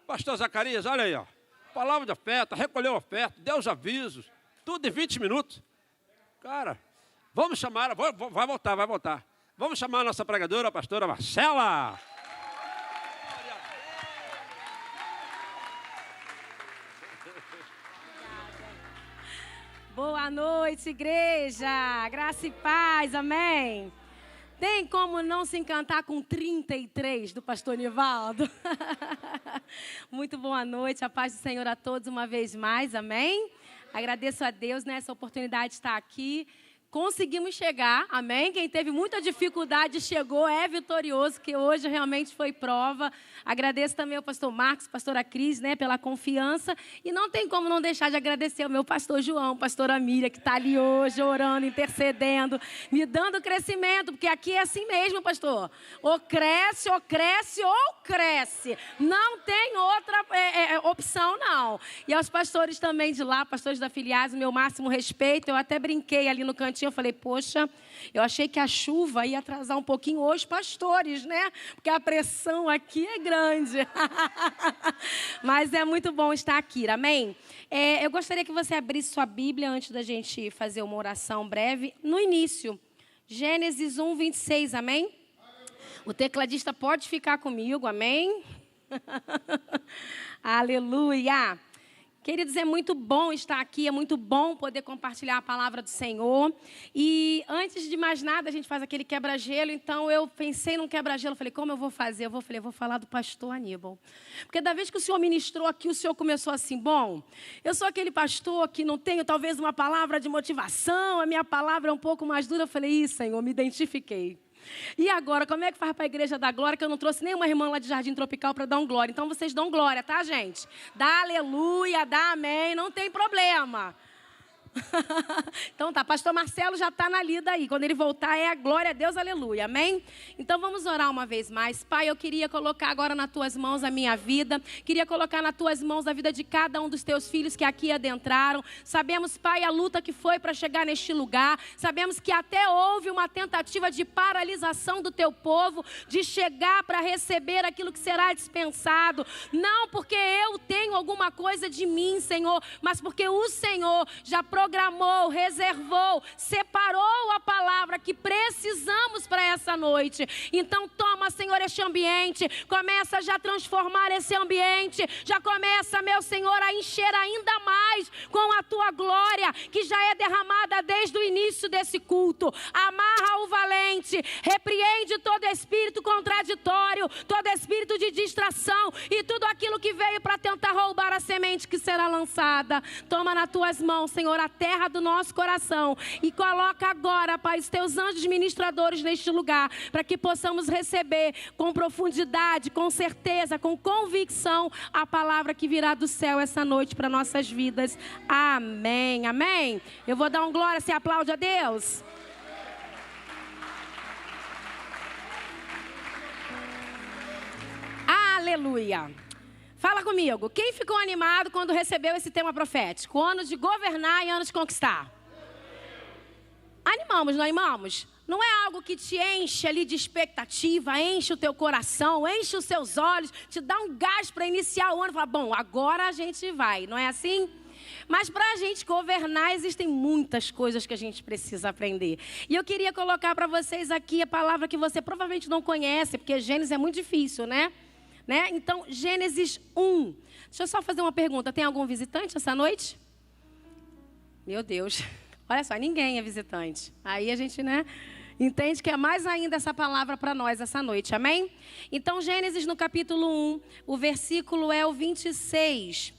Pastor Zacarias, olha aí, ó. Palavra de oferta, recolheu oferta, deu os avisos, tudo em 20 minutos. Cara, vamos chamar, vai voltar. Vamos chamar a nossa pregadora, a pastora Marcela. Boa noite, igreja. Graça e paz, amém. Tem como não se encantar com 33 do pastor Nivaldo? Muito boa noite, a paz do Senhor a todos uma vez mais, amém? Agradeço a Deus nessa oportunidade de estar aqui. Conseguimos chegar, amém? Quem teve muita dificuldade chegou, é vitorioso, que hoje realmente foi prova. Agradeço também ao pastor Marcos, pastora Cris, né, pela confiança. E não tem como não deixar de agradecer ao meu pastor João, pastora Mília, que está ali hoje orando, intercedendo, me dando crescimento, porque aqui é assim mesmo, pastor. Ou cresce, ou cresce, ou cresce. Não tem outra opção, não. E aos pastores também de lá, pastores da Filiais, o meu máximo respeito. Eu até brinquei ali no cantinho. Eu falei, poxa, eu achei que a chuva ia atrasar um pouquinho os pastores, né? Porque a pressão aqui é grande. Mas é muito bom estar aqui, amém? Eu gostaria que você abrisse sua Bíblia antes da gente fazer uma oração breve. No início, Gênesis 1, 26, amém? O tecladista pode ficar comigo, amém? Aleluia! Queridos, é muito bom estar aqui, é muito bom poder compartilhar a palavra do Senhor. E antes de mais nada, a gente faz aquele quebra-gelo. Então, eu pensei num quebra-gelo, falei, como eu vou fazer? Eu vou falar do pastor Aníbal. Porque da vez que o senhor ministrou aqui, o senhor começou assim, bom, eu sou aquele pastor que não tenho talvez uma palavra de motivação, a minha palavra é um pouco mais dura. Eu falei, Senhor, me identifiquei. E agora, como é que faz para a Igreja da Glória, que eu não trouxe nenhuma irmã lá de Jardim Tropical para dar um glória? Então, vocês dão glória, tá, gente? Dá aleluia, dá amém, não tem problema. Então tá, pastor Marcelo já está na lida aí. Quando ele voltar é a glória a Deus, aleluia, amém? Então vamos orar uma vez mais. Pai, eu queria colocar agora nas tuas mãos a minha vida. Queria colocar nas tuas mãos a vida de cada um dos teus filhos que aqui adentraram. Sabemos, Pai, a luta que foi para chegar neste lugar. Sabemos que até houve uma tentativa de paralisação do teu povo, de chegar para receber aquilo que será dispensado. Não porque eu tenho alguma coisa de mim, Senhor, mas porque o Senhor já programou, reservou, separou a palavra que precisamos para essa noite. Então toma, Senhor, este ambiente, começa já a transformar esse ambiente, já começa, meu Senhor, a encher ainda mais com a tua glória, que já é derramada desde o início desse culto. Amarra o valente, repreende todo espírito contraditório, todo espírito de distração e tudo aquilo que veio para tentar roubar a semente que será lançada. Toma nas tuas mãos, Senhor, a terra do nosso coração e coloca agora, Pai, os teus anjos ministradores neste lugar, para que possamos receber com profundidade, com certeza, com convicção a palavra que virá do céu essa noite para nossas vidas. Amém, amém. Eu vou dar um glória, se aplaude a Deus. Aleluia. Fala comigo, quem ficou animado quando recebeu esse tema profético? Ano de governar e ano de conquistar. Animamos, não animamos? Não é algo que te enche ali de expectativa, enche o teu coração, enche os seus olhos, te dá um gás para iniciar o ano e falar, bom, agora a gente vai, não é assim? Mas para a gente governar, existem muitas coisas que a gente precisa aprender. E eu queria colocar para vocês aqui a palavra que você provavelmente não conhece, porque Gênesis é muito difícil, né? Então, Gênesis 1. Deixa eu só fazer uma pergunta. Tem algum visitante essa noite? Meu Deus. Olha só, ninguém é visitante. Aí a gente, entende que é mais ainda essa palavra para nós essa noite. Amém? Então, Gênesis no capítulo 1, o versículo é o 26.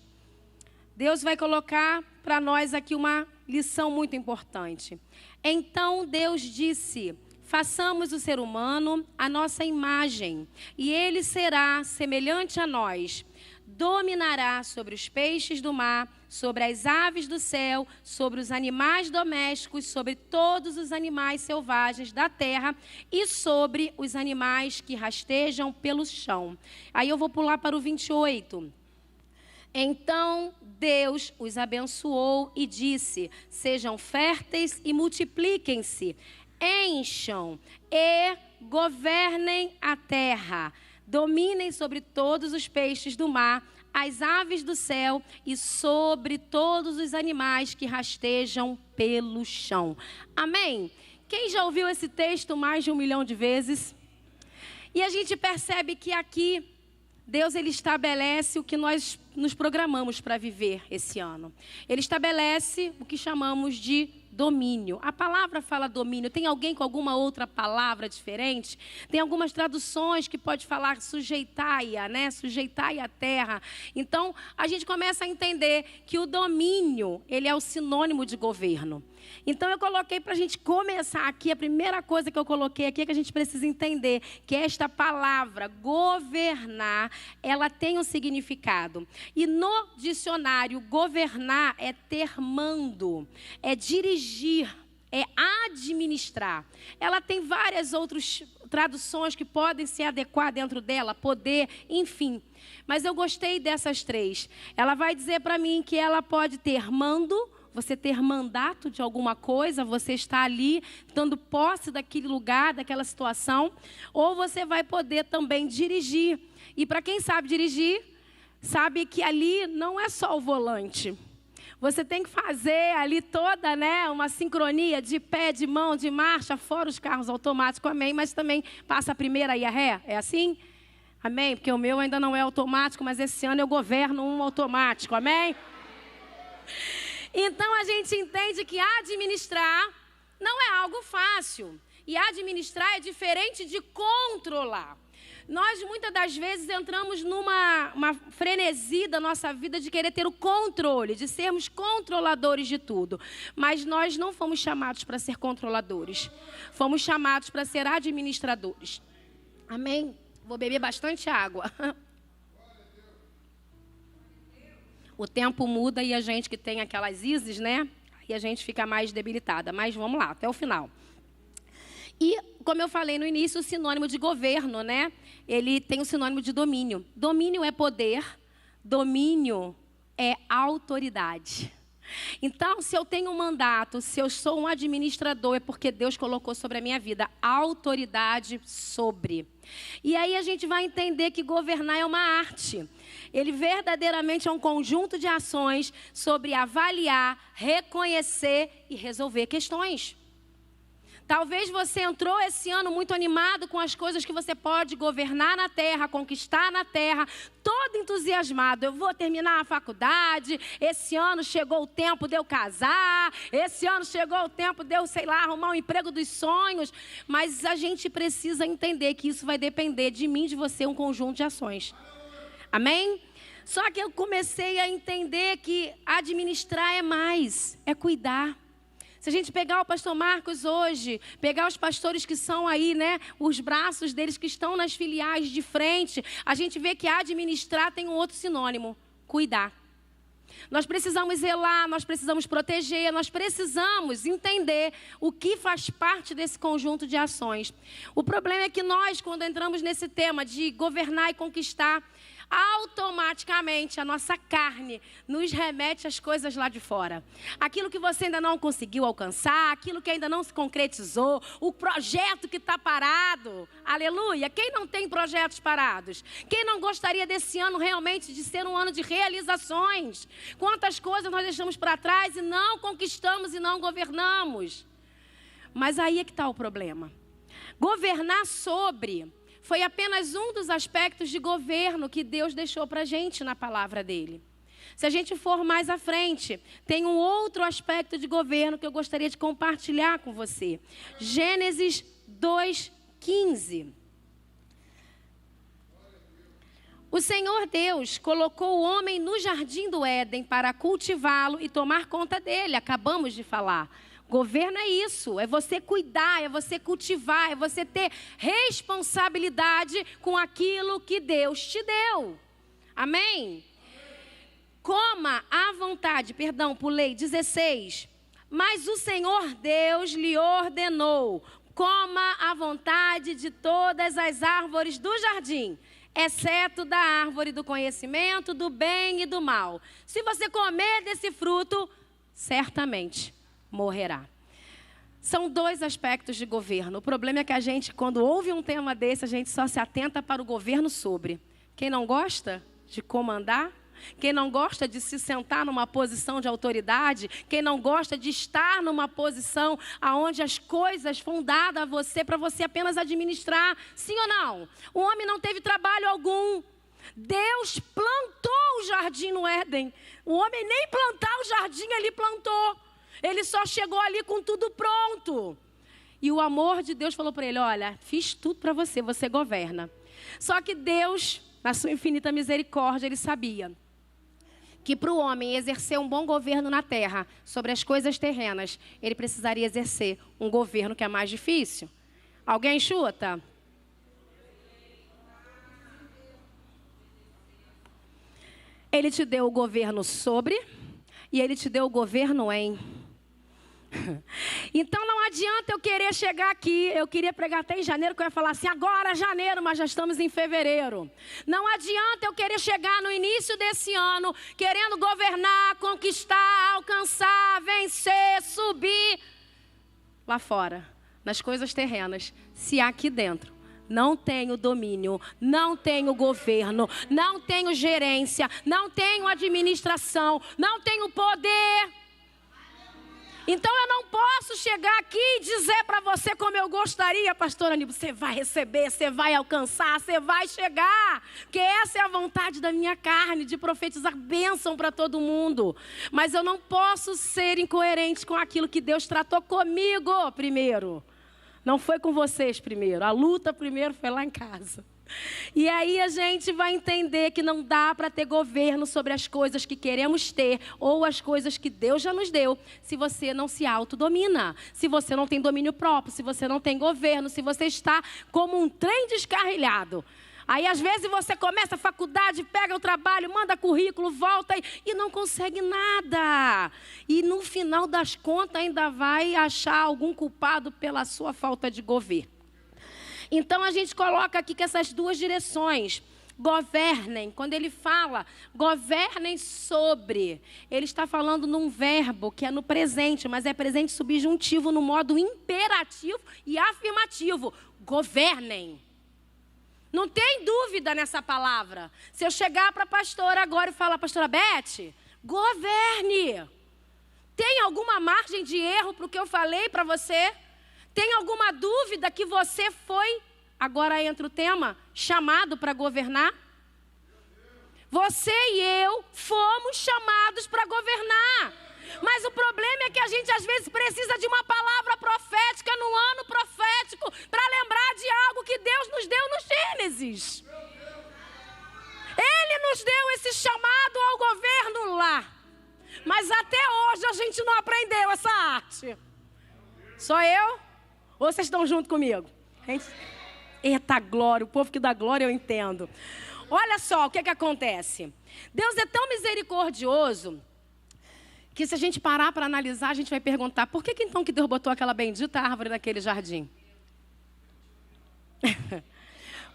Deus vai colocar para nós aqui uma lição muito importante. Então, Deus disse: façamos o ser humano à nossa imagem, e ele será semelhante a nós. Dominará sobre os peixes do mar, sobre as aves do céu, sobre os animais domésticos, sobre todos os animais selvagens da terra e sobre os animais que rastejam pelo chão. Aí eu vou pular para o 28. Então Deus os abençoou e disse: sejam férteis e multipliquem-se. Encham e governem a terra. dominem sobre todos os peixes do mar, as aves do céu e sobre todos os animais que rastejam pelo chão. Amém? Quem já ouviu esse texto mais de 1 milhão de vezes? E a gente percebe que aqui Deus ele estabelece o que nós nos programamos para viver esse ano. Ele estabelece o que chamamos de domínio. A palavra fala domínio. Tem alguém com alguma outra palavra diferente? Tem algumas traduções que pode falar sujeitai-a, né? Sujeitai a terra. Então, a gente começa a entender que o domínio, ele é o sinônimo de governo. Então, eu coloquei para a gente começar aqui, a primeira coisa que eu coloquei aqui é que a gente precisa entender que esta palavra, governar, ela tem um significado. E no dicionário, governar é ter mando, é dirigir, é administrar. Ela tem várias outras traduções que podem se adequar dentro dela, poder, enfim. Mas eu gostei dessas três. Ela vai dizer para mim que ela pode ter mando, você ter mandato de alguma coisa, você está ali dando posse daquele lugar, daquela situação, ou você vai poder também dirigir. E para quem sabe dirigir, sabe que ali não é só o volante. Você tem que fazer ali toda, né, uma sincronia de pé, de mão, de marcha, fora os carros automáticos, amém, mas também passa a primeira e a ré, é assim? Amém? Porque o meu ainda não é automático, mas esse ano eu governo um automático, amém? Então, a gente entende que administrar não é algo fácil. E administrar é diferente de controlar. Nós, muitas das vezes, entramos numa frenesi da nossa vida de querer ter o controle, de sermos controladores de tudo. Mas nós não fomos chamados para ser controladores. Fomos chamados para ser administradores. Amém? Vou beber bastante água. O tempo muda e a gente que tem aquelas ISIS, né? E a gente fica mais debilitada. Mas vamos lá, até o final. E, como eu falei no início, o sinônimo de governo, né? Ele tem o sinônimo de domínio. Domínio é poder, domínio é autoridade. Então, se eu tenho um mandato, se eu sou um administrador, é porque Deus colocou sobre a minha vida autoridade sobre. E aí a gente vai entender que governar é uma arte. Ele verdadeiramente é um conjunto de ações sobre avaliar, reconhecer e resolver questões. Talvez você entrou esse ano muito animado com as coisas que você pode governar na terra, conquistar na terra, todo entusiasmado. Eu vou terminar a faculdade, esse ano chegou o tempo de eu casar, esse ano chegou o tempo de eu, sei lá, arrumar um emprego dos sonhos. Mas a gente precisa entender que isso vai depender de mim, de você, um conjunto de ações. Amém? Só que eu comecei a entender que administrar é mais, é cuidar. Se a gente pegar o pastor Marcos hoje, pegar os pastores que são aí, né, os braços deles que estão nas filiais de frente, a gente vê que administrar tem um outro sinônimo, cuidar. Nós precisamos zelar, nós precisamos proteger, nós precisamos entender o que faz parte desse conjunto de ações. O problema é que nós, quando entramos nesse tema de governar e conquistar, automaticamente a nossa carne nos remete às coisas lá de fora. Aquilo que você ainda não conseguiu alcançar, aquilo que ainda não se concretizou, o projeto que está parado. Aleluia! Quem não tem projetos parados? Quem não gostaria desse ano realmente de ser um ano de realizações? Quantas coisas nós deixamos para trás e não conquistamos e não governamos? Mas aí é que está o problema. Governar sobre foi apenas um dos aspectos de governo que Deus deixou para a gente na palavra dele. Se a gente for mais à frente, tem um outro aspecto de governo que eu gostaria de compartilhar com você. Gênesis 2:15. O Senhor Deus colocou o homem no jardim do Éden para cultivá-lo e tomar conta dele. Acabamos de falar. Governo é isso, é você cuidar, é você cultivar, é você ter responsabilidade com aquilo que Deus te deu. Amém? Coma à vontade, pulei, 16. Mas o Senhor Deus lhe ordenou, coma à vontade de todas as árvores do jardim, exceto da árvore do conhecimento do bem e do mal. Se você comer desse fruto, certamente morrerá. São dois aspectos de governo. O problema é que a gente, quando ouve um tema desse, a gente só se atenta para o governo sobre. Quem não gosta de comandar, quem não gosta de se sentar numa posição de autoridade, quem não gosta de estar numa posição onde as coisas foram dadas a você para você apenas administrar, sim ou não? O homem não teve trabalho algum. Deus plantou o jardim no Éden. O homem nem plantar o jardim ele plantou. Ele só chegou ali com tudo pronto. E o amor de Deus falou para ele, olha, fiz tudo para você, você governa. Só que Deus, na sua infinita misericórdia, ele sabia que para o homem exercer um bom governo na terra, sobre as coisas terrenas, ele precisaria exercer um governo que é mais difícil. Alguém chuta? Ele te deu o governo sobre e ele te deu o governo em. Então não adianta eu querer chegar aqui, eu queria pregar até em janeiro, que eu ia falar assim, agora janeiro, mas já estamos em fevereiro. Não adianta eu querer chegar no início desse ano, querendo governar, conquistar, alcançar, vencer, subir lá fora, nas coisas terrenas, se aqui dentro não tenho domínio, não tenho governo, não tenho gerência, não tenho administração, não tenho poder. Então eu não posso chegar aqui e dizer para você como eu gostaria, pastora Aníbal, você vai receber, você vai alcançar, você vai chegar. Porque essa é a vontade da minha carne, de profetizar bênção para todo mundo. Mas eu não posso ser incoerente com aquilo que Deus tratou comigo primeiro. Não foi com vocês primeiro, a luta primeiro foi lá em casa. E aí a gente vai entender que não dá para ter governo sobre as coisas que queremos ter ou as coisas que Deus já nos deu, se você não se autodomina, se você não tem domínio próprio, se você não tem governo, se você está como um trem descarrilhado. Aí às vezes você começa a faculdade, pega o trabalho, manda currículo, volta e não consegue nada. E no final das contas ainda vai achar algum culpado pela sua falta de governo. Então a gente coloca aqui que essas duas direções, governem, quando ele fala, governem sobre, ele está falando num verbo que é no presente, mas é presente subjuntivo no modo imperativo e afirmativo, governem. Não tem dúvida nessa palavra. Se eu chegar para a pastora agora e falar, pastora Beth, governe. Tem alguma margem de erro para o que eu falei para você? Tem alguma dúvida que você foi, agora entra o tema, chamado para governar? Você e eu fomos chamados para governar. Mas o problema é que a gente às vezes precisa de uma palavra profética no ano profético para lembrar de algo que Deus nos deu no Gênesis. Ele nos deu esse chamado ao governo lá. Mas até hoje a gente não aprendeu essa arte. Só eu? Ou vocês estão junto comigo? Eita glória, o povo que dá glória eu entendo. Olha só o que acontece. Deus é tão misericordioso que se a gente parar para analisar, a gente vai perguntar, por que então que Deus botou aquela bendita árvore naquele jardim?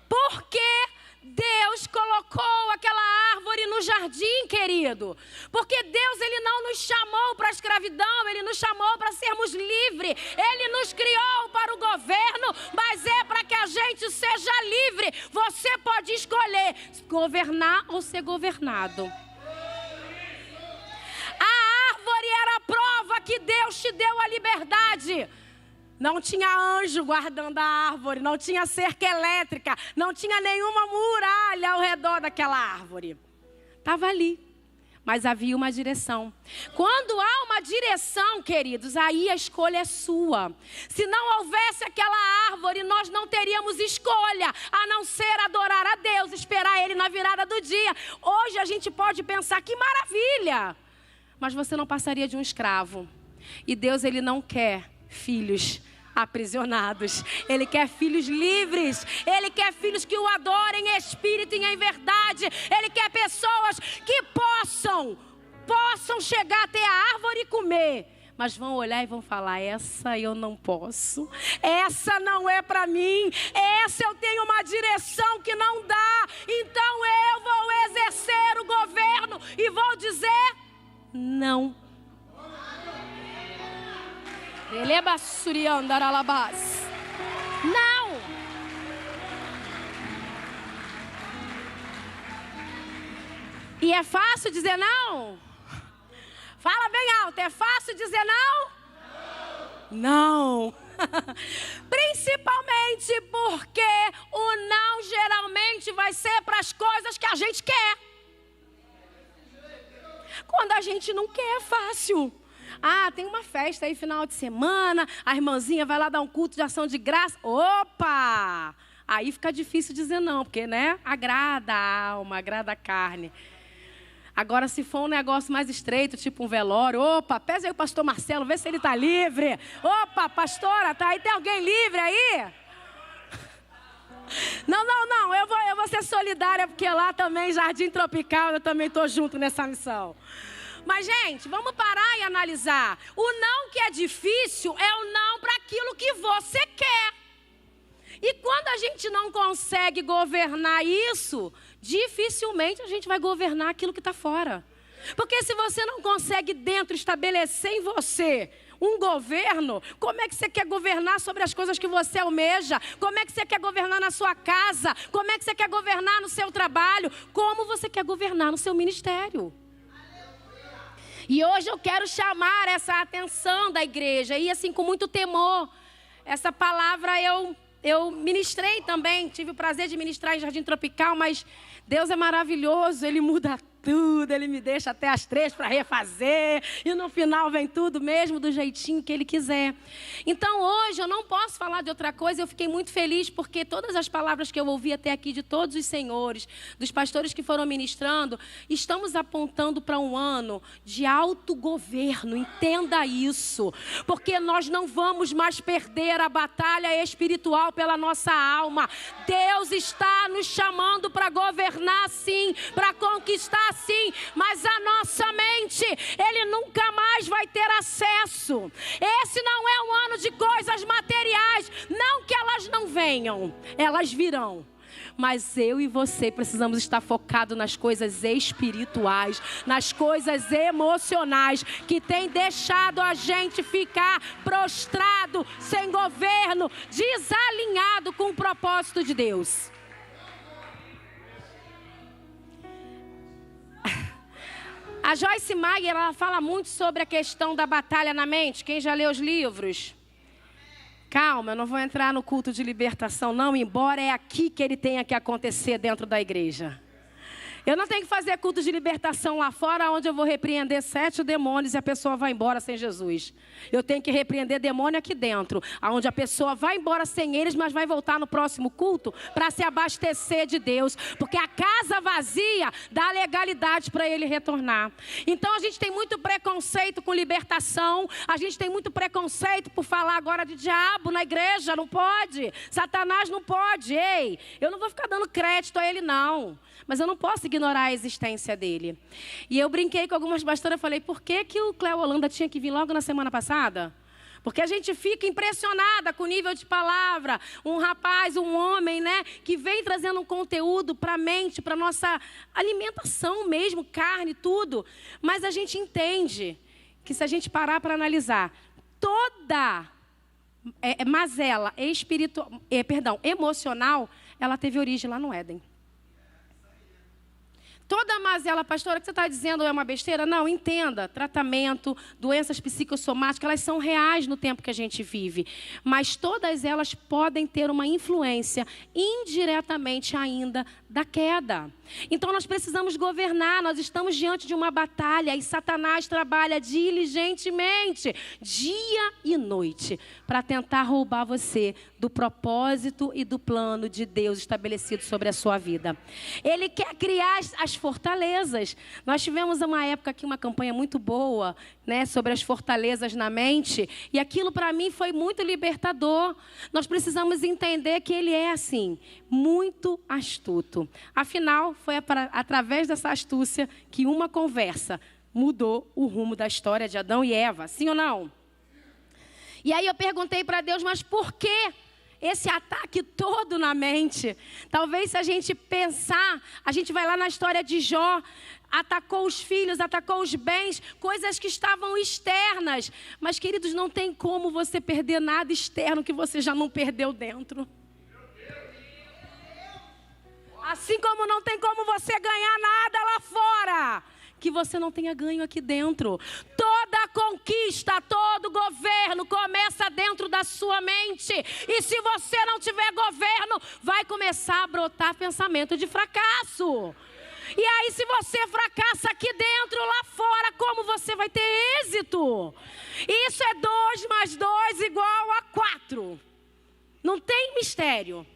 Por que Deus colocou aquela árvore no jardim, querido? Porque Deus, Ele não nos chamou para a escravidão, Ele nos chamou para sermos livres. Ele nos criou para o governo, mas é para que a gente seja livre. Você pode escolher governar ou ser governado. A árvore era a prova que Deus te deu a liberdade. Não tinha anjo guardando a árvore, não tinha cerca elétrica, não tinha nenhuma muralha ao redor daquela árvore. Estava ali, mas havia uma direção. Quando há uma direção, queridos, aí a escolha é sua. Se não houvesse aquela árvore, nós não teríamos escolha, a não ser adorar a Deus, esperar Ele na virada do dia. Hoje a gente pode pensar, que maravilha! Mas você não passaria de um escravo. E Deus, Ele não quer filhos aprisionados. Ele quer filhos livres. Ele quer filhos que o adorem em espírito e em verdade. Ele quer pessoas que possam chegar até a árvore e comer, mas vão olhar e vão falar, essa eu não posso, essa não é para mim, essa eu tenho uma direção que não dá, então eu vou exercer o governo e vou dizer não. Ele Rebassuriandaralabás. Não. E é fácil dizer não? Fala bem alto, é fácil dizer não? Não. Principalmente porque o não geralmente vai ser para as coisas que a gente quer. Quando a gente não quer, é fácil. Ah, tem uma festa aí final de semana, a irmãzinha vai lá dar um culto de ação de graça. Opa! Aí fica difícil dizer não, porque, né? Agrada a alma, agrada a carne. Agora, se for um negócio mais estreito, tipo um velório, opa, pesa aí o pastor Marcelo, vê se ele está livre. Opa, pastora, tá aí, tem alguém livre aí? Não, eu vou ser solidária, porque lá também, Jardim Tropical, eu também estou junto nessa missão. Mas, gente, vamos parar e analisar. O não que é difícil é o não para aquilo que você quer. E quando a gente não consegue governar isso, dificilmente a gente vai governar aquilo que está fora. Porque se você não consegue dentro estabelecer em você um governo, como é que você quer governar sobre as coisas que você almeja? Como é que você quer governar na sua casa? Como é que você quer governar no seu trabalho? Como você quer governar no seu ministério? E hoje eu quero chamar essa atenção da igreja, e assim com muito temor. Essa palavra eu ministrei também, tive o prazer de ministrar em Jardim Tropical, mas Deus é maravilhoso, Ele muda tudo, Ele me deixa até as 3 para refazer, e no final vem tudo mesmo do jeitinho que Ele quiser. Então hoje eu não posso falar de outra coisa, eu fiquei muito feliz porque todas as palavras que eu ouvi até aqui de todos os senhores, dos pastores que foram ministrando, estamos apontando para um ano de autogoverno, entenda isso, porque nós não vamos mais perder a batalha espiritual pela nossa alma. Deus está nos chamando para governar sim, para conquistar sim, mas a nossa mente, Ele nunca mais vai ter acesso. Esse não é um ano de coisas materiais, não que elas não venham, elas virão. Mas eu e você precisamos estar focados nas coisas espirituais, nas coisas emocionais, que tem deixado a gente ficar prostrado, sem governo, desalinhado com o propósito de Deus. A Joyce Meyer, ela fala muito sobre a questão da batalha na mente. Quem já leu os livros? Calma, eu não vou entrar no culto de libertação, não, embora é aqui que ele tenha que acontecer dentro da igreja. Eu não tenho que fazer culto de libertação lá fora, onde eu vou repreender 7 demônios e a pessoa vai embora sem Jesus. Eu tenho que repreender demônio aqui dentro, onde a pessoa vai embora sem eles, mas vai voltar no próximo culto para se abastecer de Deus. Porque a casa vazia dá legalidade para ele retornar. Então a gente tem muito preconceito com libertação, a gente tem muito preconceito por falar agora de diabo na igreja, não pode. Satanás não pode, ei, eu não vou ficar dando crédito a ele não. Mas eu não posso ignorar a existência dele. E eu brinquei com algumas pastoras, falei, por que o Cléo Holanda tinha que vir logo na semana passada? Porque a gente fica impressionada com o nível de palavra. Um rapaz, um homem, né, que vem trazendo um conteúdo para a mente, para a nossa alimentação mesmo, carne, tudo. Mas a gente entende que se a gente parar para analisar, toda mazela emocional, ela teve origem lá no Éden. Toda mazela, pastora, que você está dizendo é uma besteira? Não, entenda. Tratamento, doenças psicossomáticas, elas são reais no tempo que a gente vive. Mas todas elas podem ter uma influência indiretamente ainda da queda. Então nós precisamos governar, nós estamos diante de uma batalha e Satanás trabalha diligentemente, dia e noite, para tentar roubar você do propósito e do plano de Deus estabelecido sobre a sua vida. Ele quer criar as fortalezas. Nós tivemos uma época aqui, uma campanha muito boa, né, sobre as fortalezas na mente, e aquilo para mim foi muito libertador. Nós precisamos entender que ele é assim, muito astuto. Afinal, foi através dessa astúcia que uma conversa mudou o rumo da história de Adão e Eva, sim ou não? E aí eu perguntei para Deus, mas por que esse ataque todo na mente? Talvez se a gente pensar, a gente vai lá na história de Jó, atacou os filhos, atacou os bens, coisas que estavam externas. Mas, queridos, não tem como você perder nada externo que você já não perdeu dentro. Assim como não tem como você ganhar nada lá fora que você não tenha ganho aqui dentro. Toda conquista, todo governo começa dentro da sua mente. E se você não tiver governo, vai começar a brotar pensamento de fracasso. E aí, se você fracassa aqui dentro, lá fora, como você vai ter êxito? Isso é 2 mais 2 igual a 4. Não tem mistério.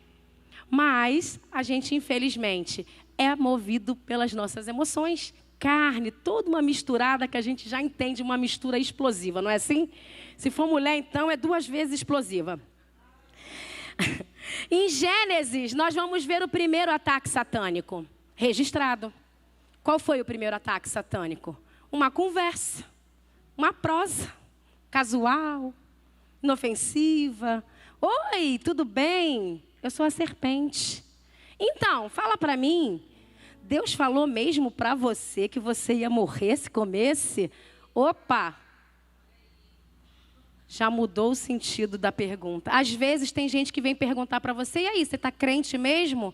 Mas a gente, infelizmente, é movido pelas nossas emoções. Carne, toda uma misturada que a gente já entende, uma mistura explosiva, não é assim? Se for mulher, então, é 2 vezes explosiva. Em Gênesis, nós vamos ver o primeiro ataque satânico registrado. Qual foi o primeiro ataque satânico? Uma conversa, uma prosa casual, inofensiva. Oi, tudo bem? Eu sou a serpente. Então, fala para mim, Deus falou mesmo para você que você ia morrer se comesse? Opa! Já mudou o sentido da pergunta. Às vezes tem gente que vem perguntar para você, e aí, você está crente mesmo?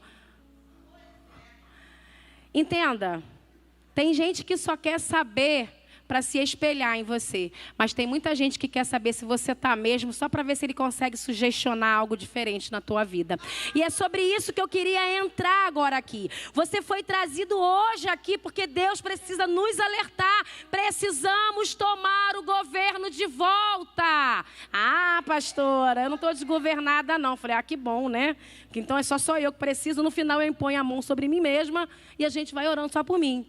Entenda, tem gente que só quer saber para se espelhar em você. Mas tem muita gente que quer saber se você está mesmo, só para ver se ele consegue sugestionar algo diferente na tua vida. E é sobre isso que eu queria entrar agora aqui. Você foi trazido hoje aqui porque Deus precisa nos alertar. Precisamos tomar o governo de volta. Ah, pastora, eu não estou desgovernada não. Falei, que bom, né? Então é só eu que preciso. No final eu imponho a mão sobre mim mesma e a gente vai orando só por mim.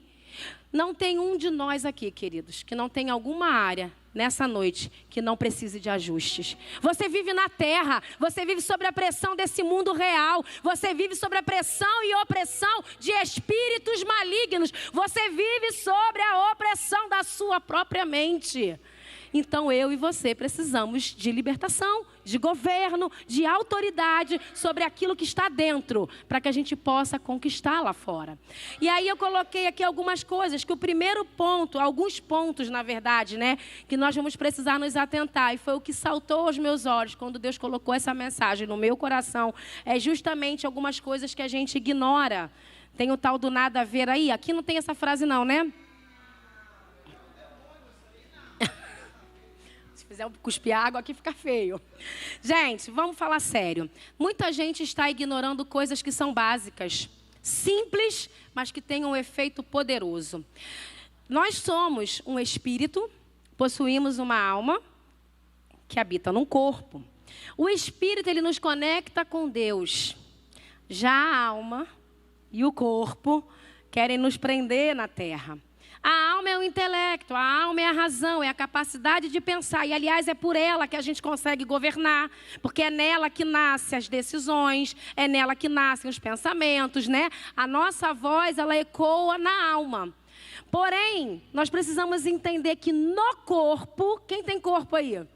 Não tem um de nós aqui, queridos, que não tenha alguma área nessa noite que não precise de ajustes. Você vive na terra, você vive sob a pressão desse mundo real, você vive sob a pressão e opressão de espíritos malignos, você vive sobre a opressão da sua própria mente. Então eu e você precisamos de libertação, de governo, de autoridade sobre aquilo que está dentro, para que a gente possa conquistar lá fora. E aí eu coloquei aqui algumas coisas, que o primeiro ponto, alguns pontos na verdade, né, que nós vamos precisar nos atentar, e foi o que saltou aos meus olhos quando Deus colocou essa mensagem no meu coração, é justamente algumas coisas que a gente ignora. Tem o tal do nada a ver aí, aqui não tem essa frase não, né? Se fizer cuspir água, aqui fica feio. Gente, vamos falar sério. Muita gente está ignorando coisas que são básicas, simples, mas que têm um efeito poderoso. Nós somos um espírito, possuímos uma alma que habita num corpo. O espírito, ele nos conecta com Deus. Já a alma e o corpo querem nos prender na terra. A alma é o intelecto, a alma é a razão, é a capacidade de pensar. E, aliás, é por ela que a gente consegue governar, porque é nela que nascem as decisões, é nela que nascem os pensamentos, né? A nossa voz, ela ecoa na alma. Porém, nós precisamos entender que no corpo, quem tem corpo aí?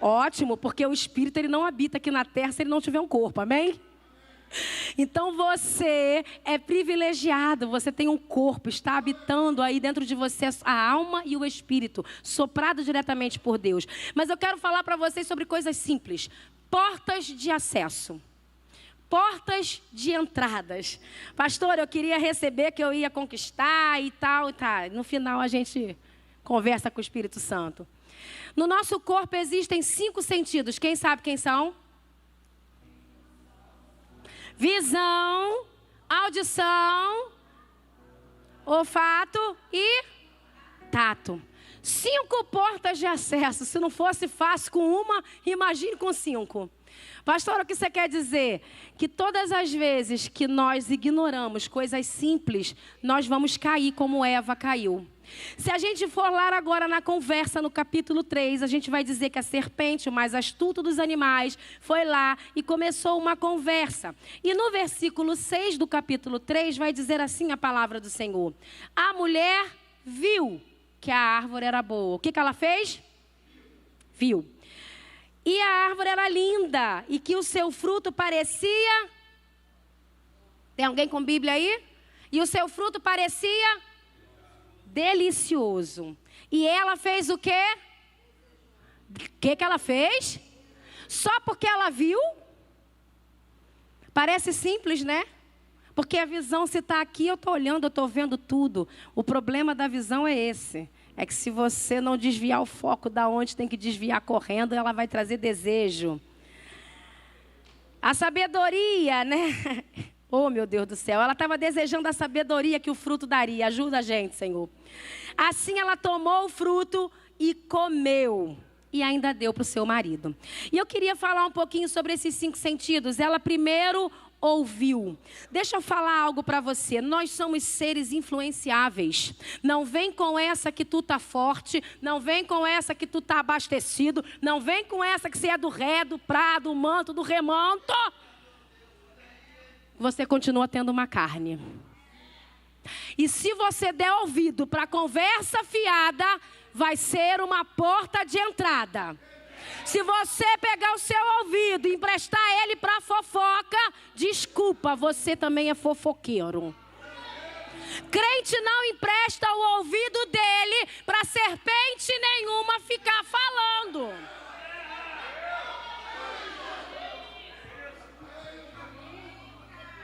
Ótimo, porque o espírito, ele não habita aqui na terra se ele não tiver um corpo, amém? Então você é privilegiado, você tem um corpo, está habitando aí dentro de você a alma e o espírito, soprado diretamente por Deus. Mas eu quero falar para vocês sobre coisas simples, portas de acesso, portas de entradas. Pastor, eu queria receber que eu ia conquistar e tal, e tal. No final a gente conversa com o Espírito Santo. No nosso corpo existem 5 sentidos, quem sabe quem são? Visão, audição, olfato e tato. 5 portas de acesso. Se não fosse fácil com uma, imagine com 5. Pastor, o que você quer dizer? Que todas as vezes que nós ignoramos coisas simples, nós vamos cair como Eva caiu. Se a gente for lá agora na conversa no capítulo 3, a gente vai dizer que a serpente, o mais astuto dos animais, foi lá e começou uma conversa. E no versículo 6 do capítulo 3 vai dizer assim a palavra do Senhor. A mulher viu que a árvore era boa. O que ela fez? Viu. E a árvore era linda e que o seu fruto parecia... Tem alguém com Bíblia aí? E o seu fruto parecia... delicioso. E ela fez o quê? O que ela fez? Só porque ela viu? Parece simples, né? Porque a visão, se está aqui, eu estou olhando, eu estou vendo tudo. O problema da visão é esse. É que se você não desviar o foco da onde tem que desviar correndo, ela vai trazer desejo. A sabedoria, né? Oh, meu Deus do céu. Ela estava desejando a sabedoria que o fruto daria. Ajuda a gente, Senhor. Assim ela tomou o fruto e comeu. E ainda deu para o seu marido. E eu queria falar um pouquinho sobre esses 5 sentidos. Ela primeiro ouviu. Deixa eu falar algo para você. Nós somos seres influenciáveis. Não vem com essa que tu tá forte. Não vem com essa que tu tá abastecido. Não vem com essa que você é do ré, do prá, do manto, do remanto. Você continua tendo uma carne. E se você der ouvido para conversa fiada, vai ser uma porta de entrada. Se você pegar o seu ouvido e emprestar ele para fofoca, desculpa, você também é fofoqueiro. Crente não empresta o ouvido dele para serpente nenhuma ficar falando.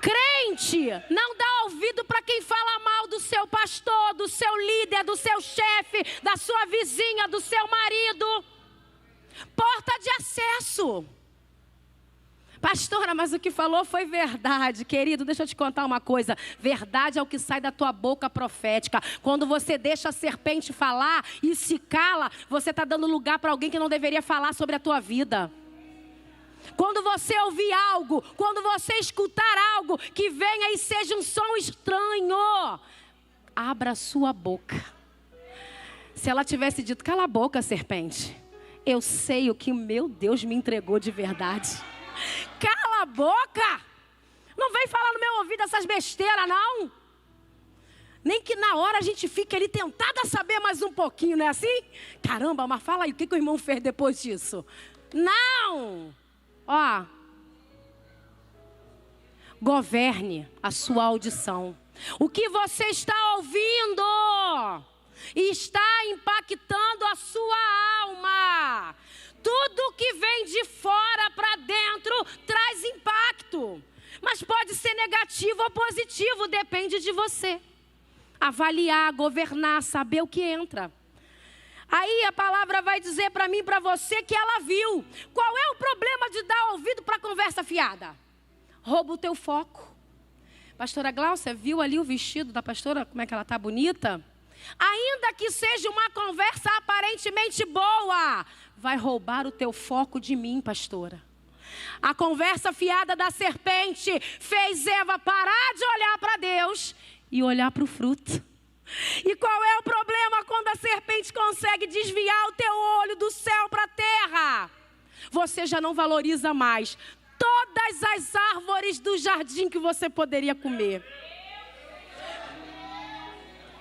Crente não dá ouvido para quem fala mal do seu pastor, do seu líder, do seu chefe, da sua vizinha, do seu marido. Porta de acesso. Pastora, mas o que falou foi verdade. Querido, deixa eu te contar uma coisa. Verdade é o que sai da tua boca profética. Quando você deixa a serpente falar e se cala, você está dando lugar para alguém que não deveria falar sobre a tua vida. Quando você ouvir algo, quando você escutar algo que venha e seja um som estranho, abra a sua boca. Se ela tivesse dito, cala a boca, serpente, eu sei o que meu Deus me entregou de verdade. Cala a boca! Não vem falar no meu ouvido essas besteiras, não. Nem que na hora a gente fique ali tentada a saber mais um pouquinho, não é assim? Caramba, mas fala aí, o que o irmão fez depois disso? Não! Ó, governe a sua audição. O que você está ouvindo está impactando a sua alma. Tudo que vem de fora para dentro traz impacto. Mas pode ser negativo ou positivo, depende de você. Avaliar, governar, saber o que entra. Aí a palavra vai dizer para mim e para você que ela viu. Qual é o problema de dar ouvido para conversa fiada? Rouba o teu foco. Pastora Gláucia, viu ali o vestido da pastora? Como é que ela está bonita? Ainda que seja uma conversa aparentemente boa, vai roubar o teu foco de mim, pastora. A conversa fiada da serpente fez Eva parar de olhar para Deus e olhar para o fruto. E qual é o problema quando a serpente consegue desviar o teu olho do céu para a terra? Você já não valoriza mais todas as árvores do jardim que você poderia comer.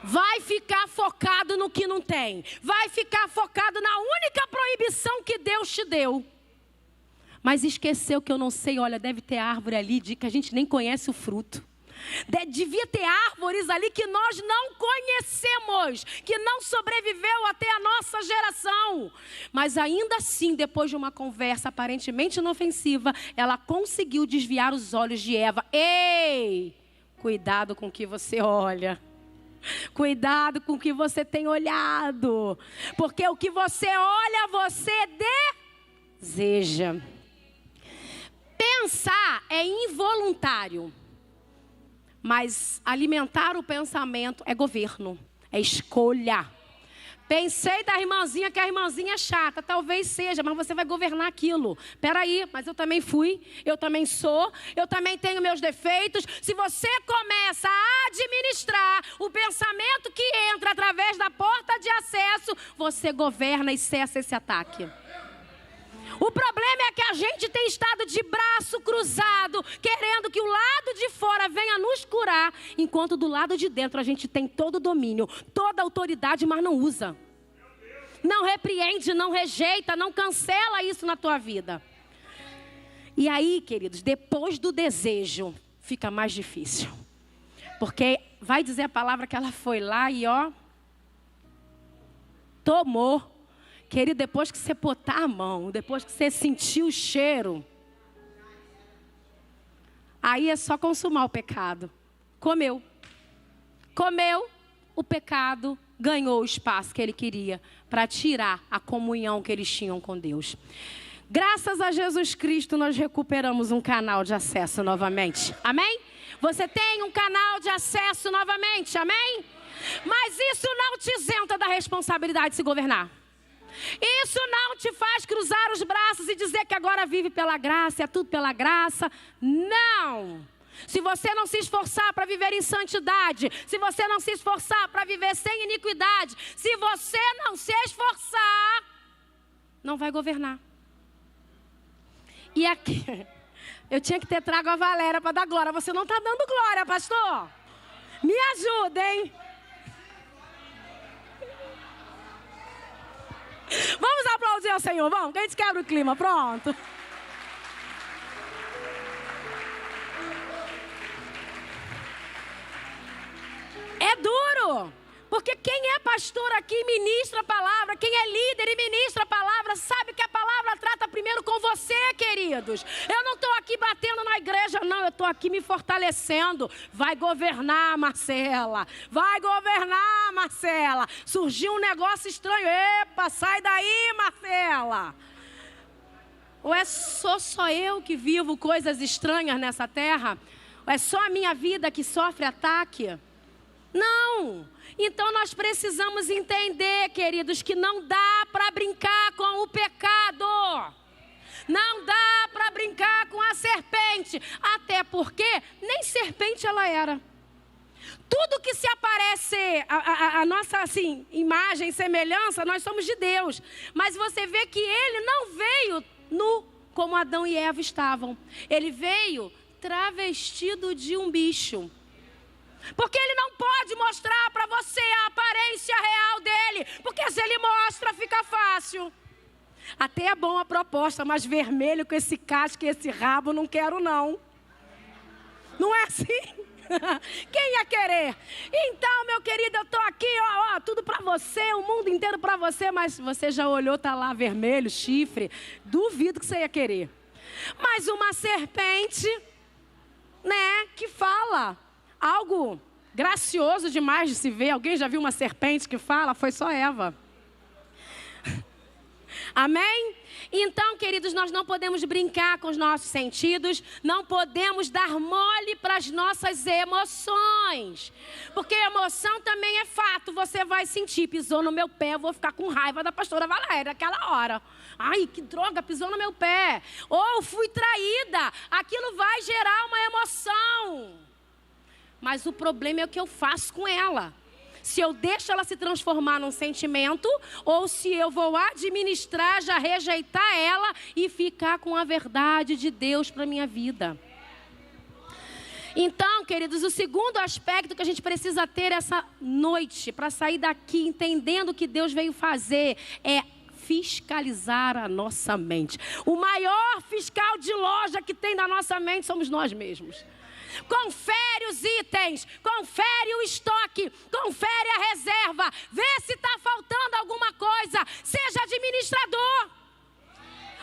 Vai ficar focado no que não tem. Vai ficar focado na única proibição que Deus te deu. Mas esqueceu que eu não sei, olha, deve ter árvore ali de que a gente nem conhece o fruto. Devia ter árvores ali que nós não conhecemos, que não sobreviveu até a nossa geração. Mas ainda assim, depois de uma conversa aparentemente inofensiva, ela conseguiu desviar os olhos de Eva. Ei, cuidado com o que você olha. Cuidado com o que você tem olhado. Porque o que você olha, você deseja. Pensar é involuntário. Mas alimentar o pensamento é governo, é escolha. Pensei da irmãzinha que a irmãzinha é chata, talvez seja, mas você vai governar aquilo. Peraí, mas eu também fui, eu também sou, eu também tenho meus defeitos. Se você começa a administrar o pensamento que entra através da porta de acesso, você governa e cessa esse ataque. O problema é que a gente tem estado de braço cruzado, querendo que o lado de fora venha nos curar, enquanto do lado de dentro a gente tem todo o domínio, toda a autoridade, mas não usa. Não repreende, não rejeita, não cancela isso na tua vida. E aí, queridos, depois do desejo, fica mais difícil. Porque vai dizer a palavra que ela foi lá e ó, tomou. Querido, depois que você botar a mão, depois que você sentir o cheiro, aí é só consumar o pecado. Comeu. Comeu, o pecado ganhou o espaço que ele queria para tirar a comunhão que eles tinham com Deus. Graças a Jesus Cristo, nós recuperamos um canal de acesso novamente. Amém? Você tem um canal de acesso novamente. Amém? Mas isso não te isenta da responsabilidade de se governar. Isso não te faz cruzar os braços e dizer que agora vive pela graça, é tudo pela graça. Não! Se você não se esforçar para viver em santidade, se você não se esforçar para viver sem iniquidade, se você não se esforçar, não vai governar. E aqui, eu tinha que ter trago a Valéria para dar glória. Você não está dando glória, pastor? Me ajuda, hein? Vamos aplaudir ao Senhor, vamos, que a gente quebra o clima, pronto. É duro, porque quem é pastor aqui ministra a palavra, quem é líder e ministra a palavra, sabe que a palavra trata primeiro com você, queridos. Eu não estou aqui batendo na igreja, não, eu estou aqui me fortalecendo. Vai governar, Marcela, vai governar, Marcela. Surgiu um negócio estranho, epa, sai daí, Marcela. Ou é só eu que vivo coisas estranhas nessa terra? Ou é só a minha vida que sofre ataque? Não, então nós precisamos entender, queridos, que não dá para brincar com o pecado, não dá para brincar com a serpente, até porque nem serpente ela era. Tudo que se aparece, a nossa assim, imagem, semelhança, nós somos de Deus, mas você vê que ele não veio nu como Adão e Eva estavam, ele veio travestido de um bicho. Porque ele não pode mostrar para você a aparência real dele. Porque se ele mostra, fica fácil. Até é bom a proposta, mas vermelho com esse casco e esse rabo, não quero não. Não é assim? Quem ia querer? Então, meu querido, eu estou aqui, ó, tudo para você, o mundo inteiro para você. Mas você já olhou, tá lá vermelho, chifre. Duvido que você ia querer. Mas uma serpente, né, que fala... algo gracioso demais de se ver. Alguém já viu uma serpente que fala? Foi só Eva. Amém? Então, queridos, nós não podemos brincar com os nossos sentidos, não podemos dar mole para as nossas emoções. Porque emoção também é fato, você vai sentir, pisou no meu pé, eu vou ficar com raiva da pastora Valéria naquela hora. Ai, que droga, pisou no meu pé. Ou fui traída, aquilo vai gerar uma emoção. Mas o problema é o que eu faço com ela. Se eu deixo ela se transformar num sentimento, ou se eu vou administrar, já rejeitar ela e ficar com a verdade de Deus para a minha vida. Então, queridos, o segundo aspecto que a gente precisa ter essa noite, para sair daqui entendendo o que Deus veio fazer, é fiscalizar a nossa mente. O maior fiscal de loja que tem na nossa mente somos nós mesmos. Confere os itens, confere o estoque, confere a reserva, vê se está faltando alguma coisa, seja administrador.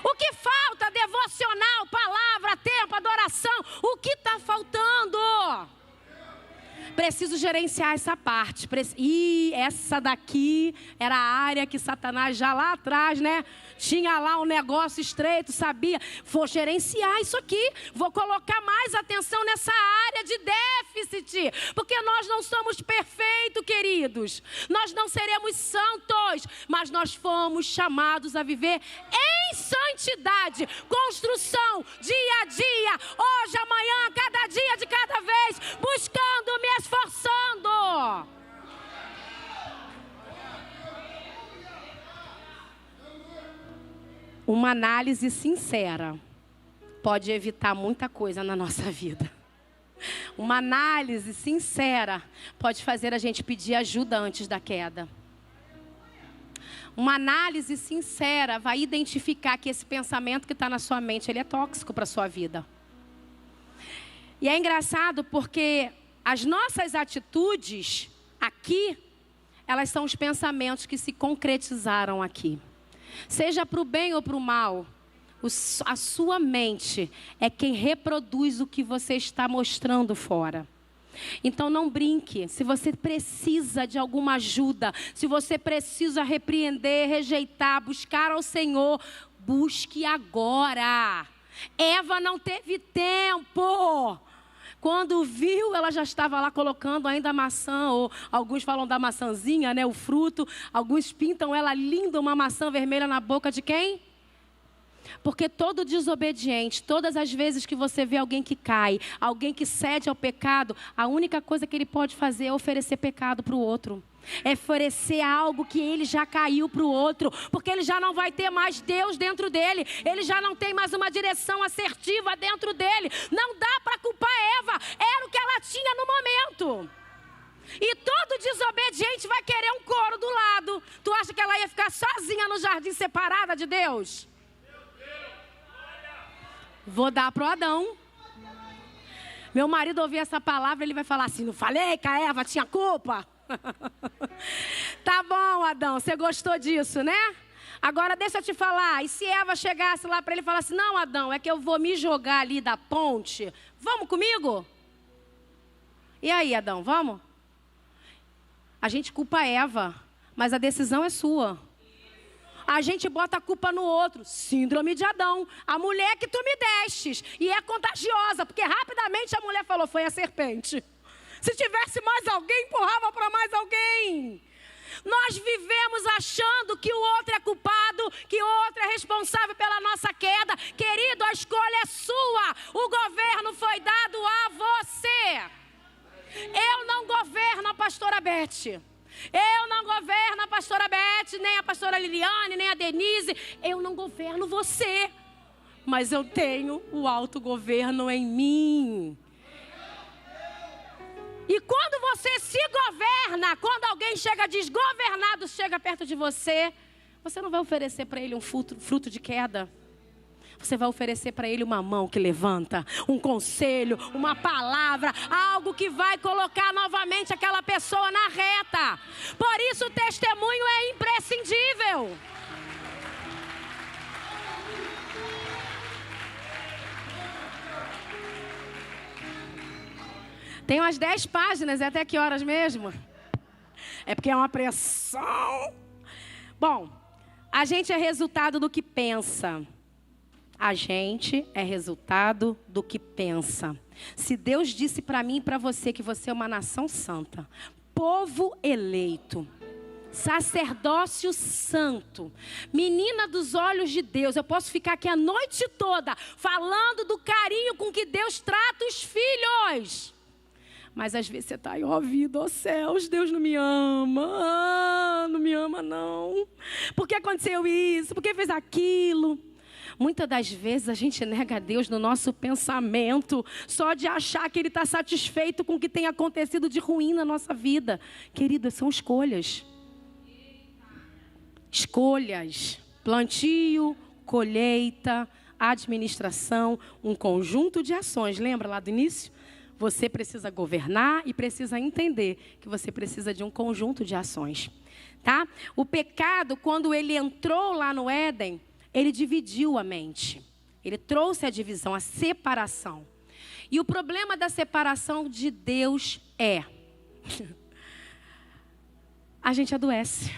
O que falta? Devocional, palavra, tempo, adoração, o que está faltando? Preciso gerenciar essa parte. E essa daqui era a área que Satanás já lá atrás, né? Tinha lá um negócio estreito, sabia? Vou gerenciar isso aqui. Vou colocar mais atenção nessa área de déficit. Porque nós não somos perfeitos, queridos. Nós não seremos santos. Mas nós fomos chamados a viver em santidade. Construção, dia a dia. Hoje, amanhã, cada dia de cada vez. Buscando, me esforçando. Uma análise sincera pode evitar muita coisa na nossa vida. Uma análise sincera pode fazer a gente pedir ajuda antes da queda. Uma análise sincera vai identificar que esse pensamento que está na sua mente, ele é tóxico para a sua vida. E é engraçado porque as nossas atitudes aqui, elas são os pensamentos que se concretizaram aqui. Seja para o bem ou para o mal, a sua mente é quem reproduz o que você está mostrando fora. Então não brinque. Se você precisa de alguma ajuda, se você precisa repreender, rejeitar, buscar ao Senhor, busque agora. Eva não teve tempo. Quando viu, ela já estava lá colocando ainda a maçã, ou alguns falam da maçãzinha, né, o fruto. Alguns pintam ela linda, uma maçã vermelha na boca de quem? Porque todo desobediente, todas as vezes que você vê alguém que cai, alguém que cede ao pecado, a única coisa que ele pode fazer é oferecer pecado para o outro. É oferecer algo que ele já caiu para o outro, porque ele já não vai ter mais Deus dentro dele, ele já não tem mais uma direção assertiva dentro dele. Não dá para culpar Eva, era o que ela tinha no momento. E todo desobediente vai querer um coro do lado. Tu acha que ela ia ficar sozinha no jardim, separada de Deus? Vou dar para o Adão. Meu marido ouvir essa palavra, ele vai falar assim: não falei que a Eva tinha culpa? Tá bom, Adão, você gostou disso, né? Agora deixa eu te falar, e se Eva chegasse lá para ele e falasse: não, Adão, é que eu vou me jogar ali da ponte, vamos comigo? E aí, Adão, vamos? A gente culpa a Eva, mas a decisão é sua. A gente bota a culpa no outro. Síndrome de Adão. A mulher que tu me destes. E é contagiosa, porque rapidamente a mulher falou: foi a serpente. Se tivesse mais alguém, empurrava para mais alguém. Nós vivemos achando que o outro é culpado, que o outro é responsável pela nossa queda. Querido, a escolha é sua. O governo foi dado a você. Eu não governo a pastora Beth. Eu não governo a pastora Beth, nem a pastora Liliane, nem a Denise. Eu não governo você. Mas eu tenho o autogoverno em mim. E quando você se governa, quando alguém chega desgovernado, chega perto de você, você não vai oferecer para ele um fruto de queda. Você vai oferecer para ele uma mão que levanta, um conselho, uma palavra, algo que vai colocar novamente aquela pessoa na reta. Por isso o testemunho é imprescindível. Tem umas 10 páginas, é até que horas mesmo? É porque é uma pressão. Bom, a gente é resultado do que pensa. A gente é resultado do que pensa. Se Deus disse para mim e para você que você é uma nação santa, povo eleito, sacerdócio santo, menina dos olhos de Deus, eu posso ficar aqui a noite toda falando do carinho com que Deus trata os filhos. Mas às vezes você está aí, ó vida, ó céus, Deus não me ama, não me ama não. Por que aconteceu isso? Por que fez aquilo? Muitas das vezes a gente nega a Deus no nosso pensamento, só de achar que Ele está satisfeito com o que tem acontecido de ruim na nossa vida. Queridas, são escolhas. Escolhas, plantio, colheita, administração, um conjunto de ações. Lembra lá do início? Você precisa governar e precisa entender que você precisa de um conjunto de ações. Tá? O pecado, quando ele entrou lá no Éden, ele dividiu a mente. Ele trouxe a divisão, a separação. E o problema da separação de Deus é... a gente adoece.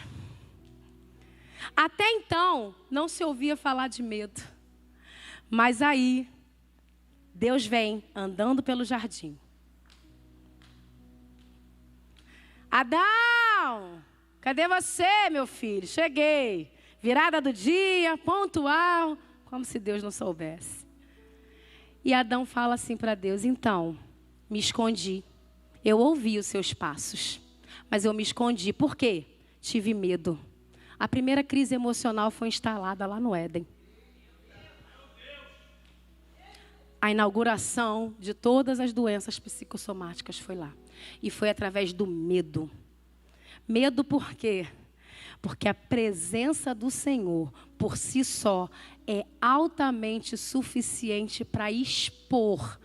Até então, não se ouvia falar de medo. Mas aí, Deus vem andando pelo jardim. Adão, cadê você, meu filho? Cheguei. Virada do dia, pontual, como se Deus não soubesse. E Adão fala assim para Deus: então, me escondi. Eu ouvi os seus passos, mas eu me escondi. Por quê? Tive medo. A primeira crise emocional foi instalada lá no Éden. A inauguração de todas as doenças psicossomáticas foi lá. E foi através do medo. Medo por quê? Porque a presença do Senhor, por si só, é altamente suficiente para expor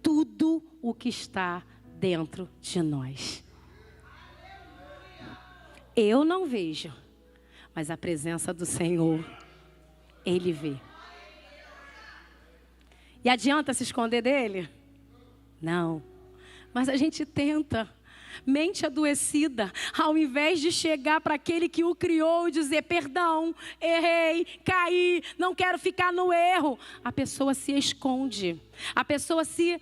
tudo o que está dentro de nós. Eu não vejo, mas a presença do Senhor, Ele vê. E adianta se esconder dele? Não. Mas a gente tenta. Mente adoecida, ao invés de chegar para aquele que o criou e dizer: perdão, errei, caí, não quero ficar no erro. A pessoa se esconde. A pessoa se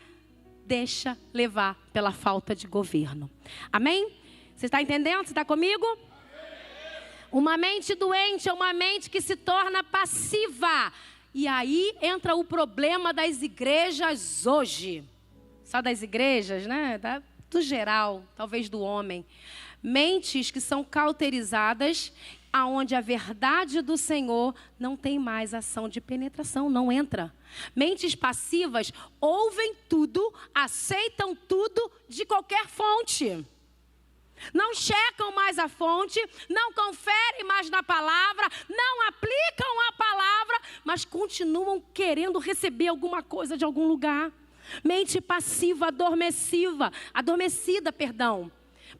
deixa levar pela falta de governo. Amém? Você está entendendo? Você está comigo? Uma mente doente é uma mente que se torna passiva. E aí entra o problema das igrejas hoje. Só das igrejas, né? Do geral, talvez do homem. Mentes que são cauterizadas, aonde a verdade do Senhor não tem mais ação de penetração, não entra. Mentes passivas ouvem tudo, aceitam tudo de qualquer fonte. Não checam mais a fonte, não conferem mais na palavra, não aplicam a palavra, mas continuam querendo receber alguma coisa de algum lugar. Mente passiva, adormecida.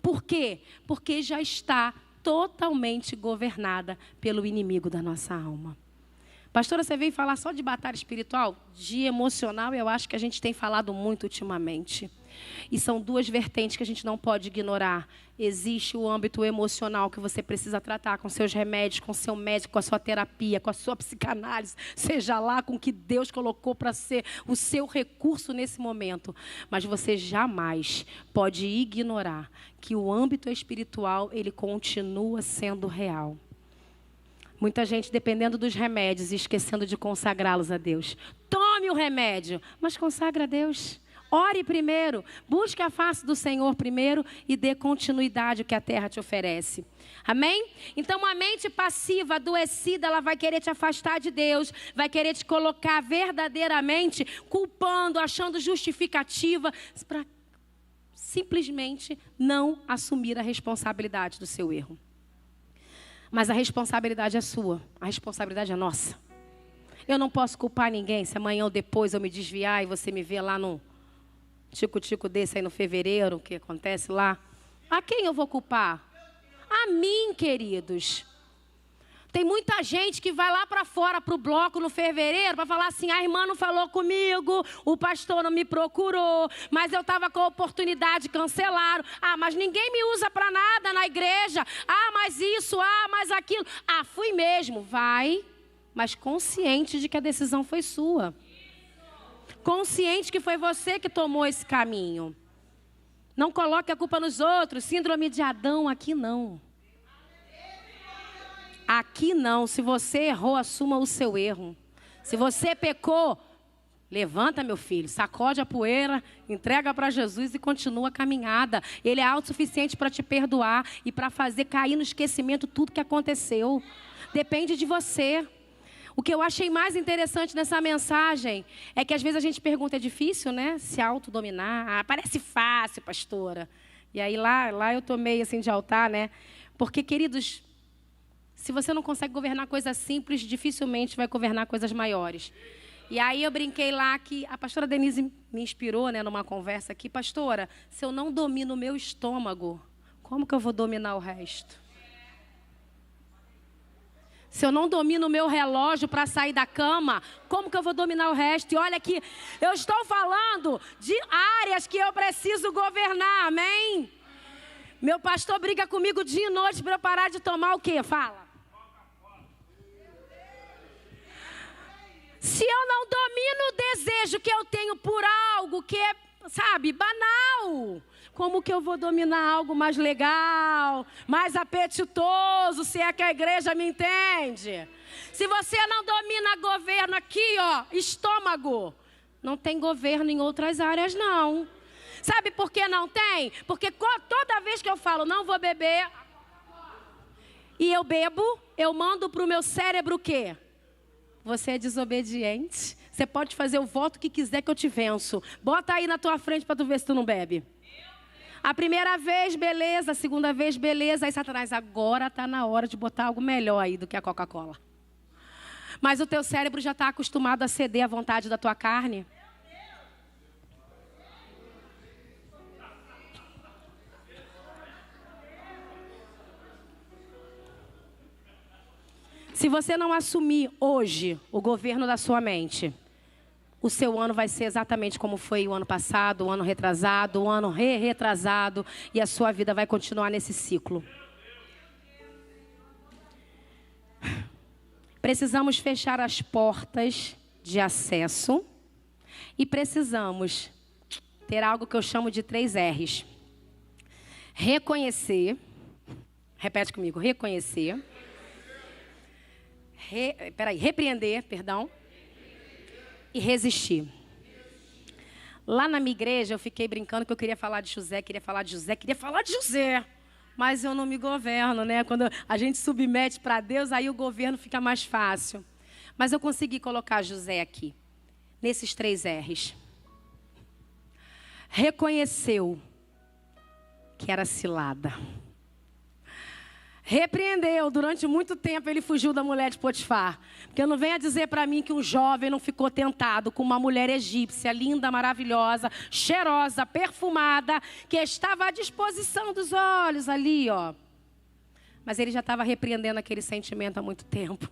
Por quê? Porque já está totalmente governada pelo inimigo da nossa alma. Pastora, você veio falar só de batalha espiritual? De emocional, eu acho que a gente tem falado muito ultimamente. E são duas vertentes que a gente não pode ignorar. Existe o âmbito emocional que você precisa tratar com seus remédios, com seu médico, com a sua terapia, com a sua psicanálise, seja lá com o que Deus colocou para ser o seu recurso nesse momento. Mas você jamais pode ignorar que o âmbito espiritual, ele continua sendo real. Muita gente dependendo dos remédios e esquecendo de consagrá-los a Deus. Tome o remédio, mas consagra a Deus. Ore primeiro, busque a face do Senhor primeiro e dê continuidade ao que a terra te oferece. Amém? Então, uma mente passiva, adoecida, ela vai querer te afastar de Deus, vai querer te colocar verdadeiramente culpando, achando justificativa, para simplesmente não assumir a responsabilidade do seu erro. Mas a responsabilidade é sua, a responsabilidade é nossa. Eu não posso culpar ninguém se amanhã ou depois eu me desviar e você me ver lá no tico-tico desse aí no fevereiro, o que acontece lá. A quem eu vou culpar? A mim, queridos. Tem muita gente que vai lá para fora, para o bloco no fevereiro, para falar assim: a irmã não falou comigo, o pastor não me procurou, mas eu estava com a oportunidade, cancelaram. Ah, mas ninguém me usa para nada na igreja. Ah, mas isso, mas aquilo. Ah, fui mesmo. Vai, mas consciente de que a decisão foi sua. Consciente que foi você que tomou esse caminho. Não coloque a culpa nos outros. Síndrome de Adão, aqui não. Aqui não. Se você errou, assuma o seu erro. Se você pecou, levanta, meu filho, sacode a poeira, entrega para Jesus e continua a caminhada. Ele é autossuficiente para te perdoar e para fazer cair no esquecimento tudo que aconteceu. Depende de você. O que eu achei mais interessante nessa mensagem é que às vezes a gente pergunta: é difícil, né? Se autodominar. Ah, parece fácil, pastora. E aí lá eu tomei assim de altar, né? Porque, queridos, se você não consegue governar coisas simples, dificilmente vai governar coisas maiores. E aí eu brinquei lá que a pastora Denise me inspirou, né, numa conversa aqui: pastora, se eu não domino o meu estômago, como que eu vou dominar o resto? Se eu não domino o meu relógio para sair da cama, como que eu vou dominar o resto? E olha aqui, eu estou falando de áreas que eu preciso governar, amém? Meu pastor briga comigo dia e noite para eu parar de tomar o quê? Fala. Se eu não domino o desejo que eu tenho por algo que é, sabe, banal, como que eu vou dominar algo mais legal, mais apetitoso, se é que a igreja me entende? Se você não domina governo aqui, ó, estômago, não tem governo em outras áreas, não. Sabe por que não tem? Porque toda vez que eu falo não vou beber, e eu bebo, eu mando para o meu cérebro o quê? Você é desobediente. Você pode fazer o voto que quiser que eu te venço. Bota aí na tua frente para tu ver se tu não bebe. A primeira vez, beleza. A segunda vez, beleza. Aí Satanás, agora está na hora de botar algo melhor aí do que a Coca-Cola. Mas o teu cérebro já está acostumado a ceder à vontade da tua carne. Se você não assumir hoje o governo da sua mente, o seu ano vai ser exatamente como foi o ano passado, o ano retrasado, o ano retrasado, e a sua vida vai continuar nesse ciclo. Precisamos fechar as portas de acesso e precisamos ter algo que eu chamo de 3 R's. Reconhecer, repete comigo, reconhecer, repreender, e resistir. Lá na minha igreja eu fiquei brincando que eu queria falar de José, mas eu não me governo, né? Quando a gente submete para Deus, aí o governo fica mais fácil. Mas eu consegui colocar José aqui, nesses 3 R's. Reconheceu que era cilada. Repreendeu. Durante muito tempo ele fugiu da mulher de Potifar. Porque não venha dizer para mim que um jovem não ficou tentado com uma mulher egípcia, linda, maravilhosa, cheirosa, perfumada, que estava à disposição dos olhos ali, ó. Mas ele já estava repreendendo aquele sentimento há muito tempo.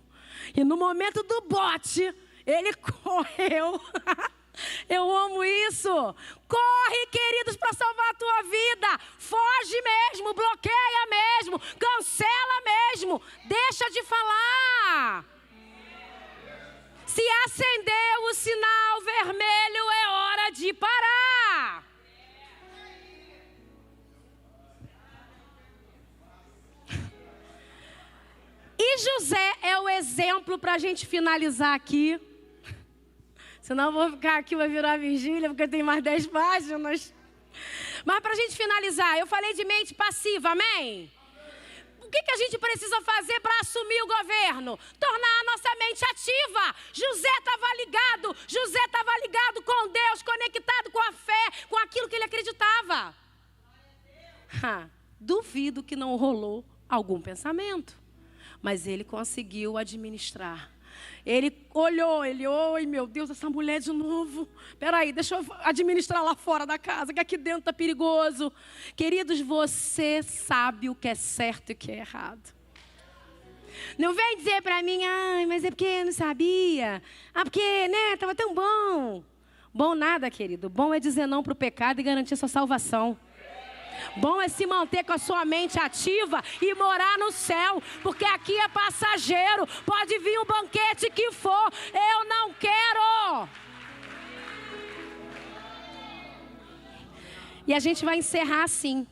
E no momento do bote, ele correu. Eu amo isso. Corre, queridos, para salvar a tua vida. Foge mesmo, bloqueia mesmo, cancela mesmo. Deixa de falar. Se acendeu o sinal vermelho, é hora de parar. E José é o exemplo para a gente finalizar aqui. Senão eu vou ficar aqui, vai virar vigília, porque tem mais 10 páginas. Mas para a gente finalizar, eu falei de mente passiva, amém? O que a gente precisa fazer para assumir o governo? Tornar a nossa mente ativa. José estava ligado com Deus, conectado com a fé, com aquilo que ele acreditava. Duvido que não rolou algum pensamento. Mas ele conseguiu administrar. Ele olhou, oi meu Deus, essa mulher de novo. Peraí, deixa eu administrar lá fora da casa, que aqui dentro está perigoso. Queridos, você sabe o que é certo e o que é errado. Não vem dizer para mim, mas é porque eu não sabia. Porque, né, estava tão bom. Bom nada, querido. Bom é dizer não para o pecado e garantir sua salvação. Bom é se manter com a sua mente ativa e morar no céu, porque aqui é passageiro, pode vir um banquete que for, eu não quero. E a gente vai encerrar assim,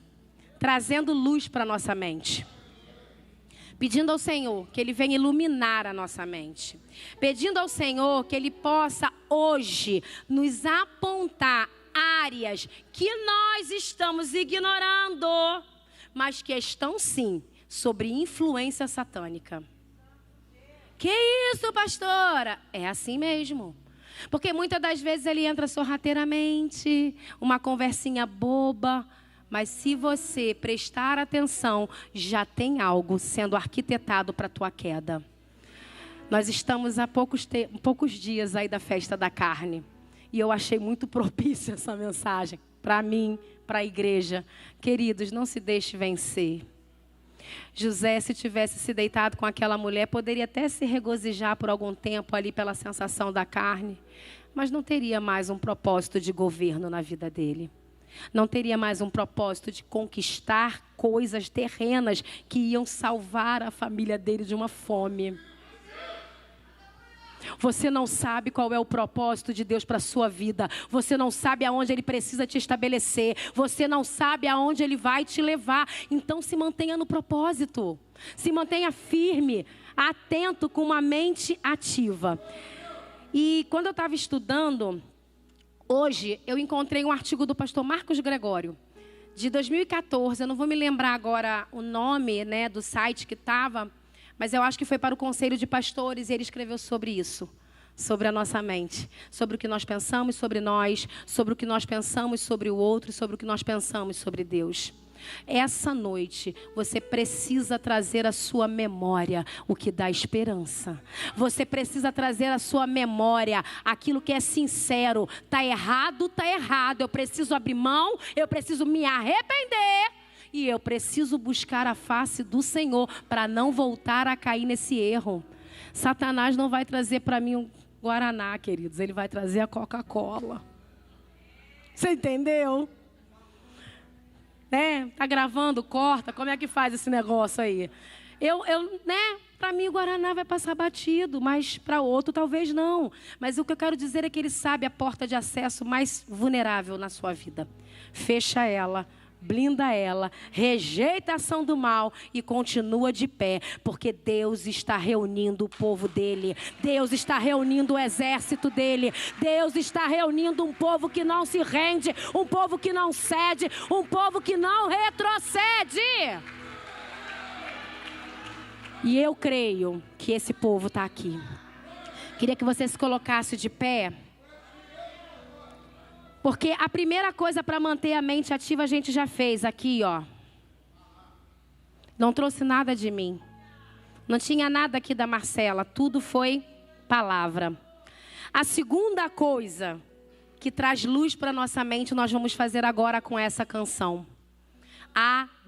trazendo luz para a nossa mente. Pedindo ao Senhor que Ele venha iluminar a nossa mente. Pedindo ao Senhor que Ele possa hoje nos apontar áreas que nós estamos ignorando, mas que estão sim sobre influência satânica. Que isso, pastora? É assim mesmo. Porque muitas das vezes ele entra sorrateiramente, uma conversinha boba, mas se você prestar atenção, já tem algo sendo arquitetado para a tua queda. Nós estamos há poucos dias aí da festa da carne. E eu achei muito propícia essa mensagem para mim, para a igreja. Queridos, não se deixe vencer. José, se tivesse se deitado com aquela mulher, poderia até se regozijar por algum tempo ali pela sensação da carne, mas não teria mais um propósito de governo na vida dele. Não teria mais um propósito de conquistar coisas terrenas que iam salvar a família dele de uma fome. Você não sabe qual é o propósito de Deus para a sua vida. Você não sabe aonde Ele precisa te estabelecer. Você não sabe aonde Ele vai te levar. Então se mantenha no propósito. Se mantenha firme, atento, com uma mente ativa. E quando eu estava estudando, hoje eu encontrei um artigo do pastor Marcos Gregório, de 2014. Eu não vou me lembrar agora o nome, né, do site que estava, mas eu acho que foi para o Conselho de Pastores e ele escreveu sobre isso, sobre a nossa mente, sobre o que nós pensamos sobre nós, sobre o que nós pensamos sobre o outro e sobre o que nós pensamos sobre Deus. Essa noite, você precisa trazer à sua memória o que dá esperança. Você precisa trazer à sua memória aquilo que é sincero. Está errado, está errado. Eu preciso abrir mão, eu preciso me arrepender. E eu preciso buscar a face do Senhor para não voltar a cair nesse erro. Satanás não vai trazer para mim um Guaraná, queridos. Ele vai trazer a Coca-Cola. Você entendeu? Tá gravando, corta, como é que faz esse negócio aí? Para mim o Guaraná vai passar batido, mas para outro talvez não. Mas o que eu quero dizer é que ele sabe a porta de acesso mais vulnerável na sua vida. Fecha ela, blinda ela, rejeita a ação do mal e continua de pé, porque Deus está reunindo o povo dele, Deus está reunindo o exército dele, Deus está reunindo um povo que não se rende, um povo que não cede, um povo que não retrocede. E eu creio que esse povo está aqui. Queria que você se colocasse de pé. Porque a primeira coisa para manter a mente ativa a gente já fez aqui, ó. Não trouxe nada de mim. Não tinha nada aqui da Marcela. Tudo foi palavra. A segunda coisa que traz luz para nossa mente, nós vamos fazer agora com essa canção.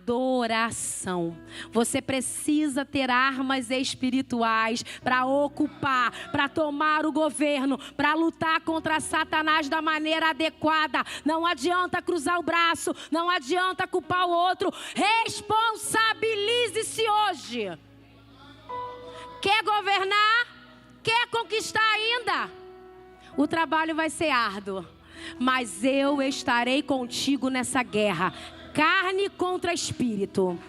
Adoração. Você precisa ter armas espirituais para ocupar, para tomar o governo, para lutar contra Satanás da maneira adequada. Não adianta cruzar o braço, não adianta culpar o outro. Responsabilize-se hoje. Quer governar? Quer conquistar ainda? O trabalho vai ser árduo, mas eu estarei contigo nessa guerra. Carne contra espírito.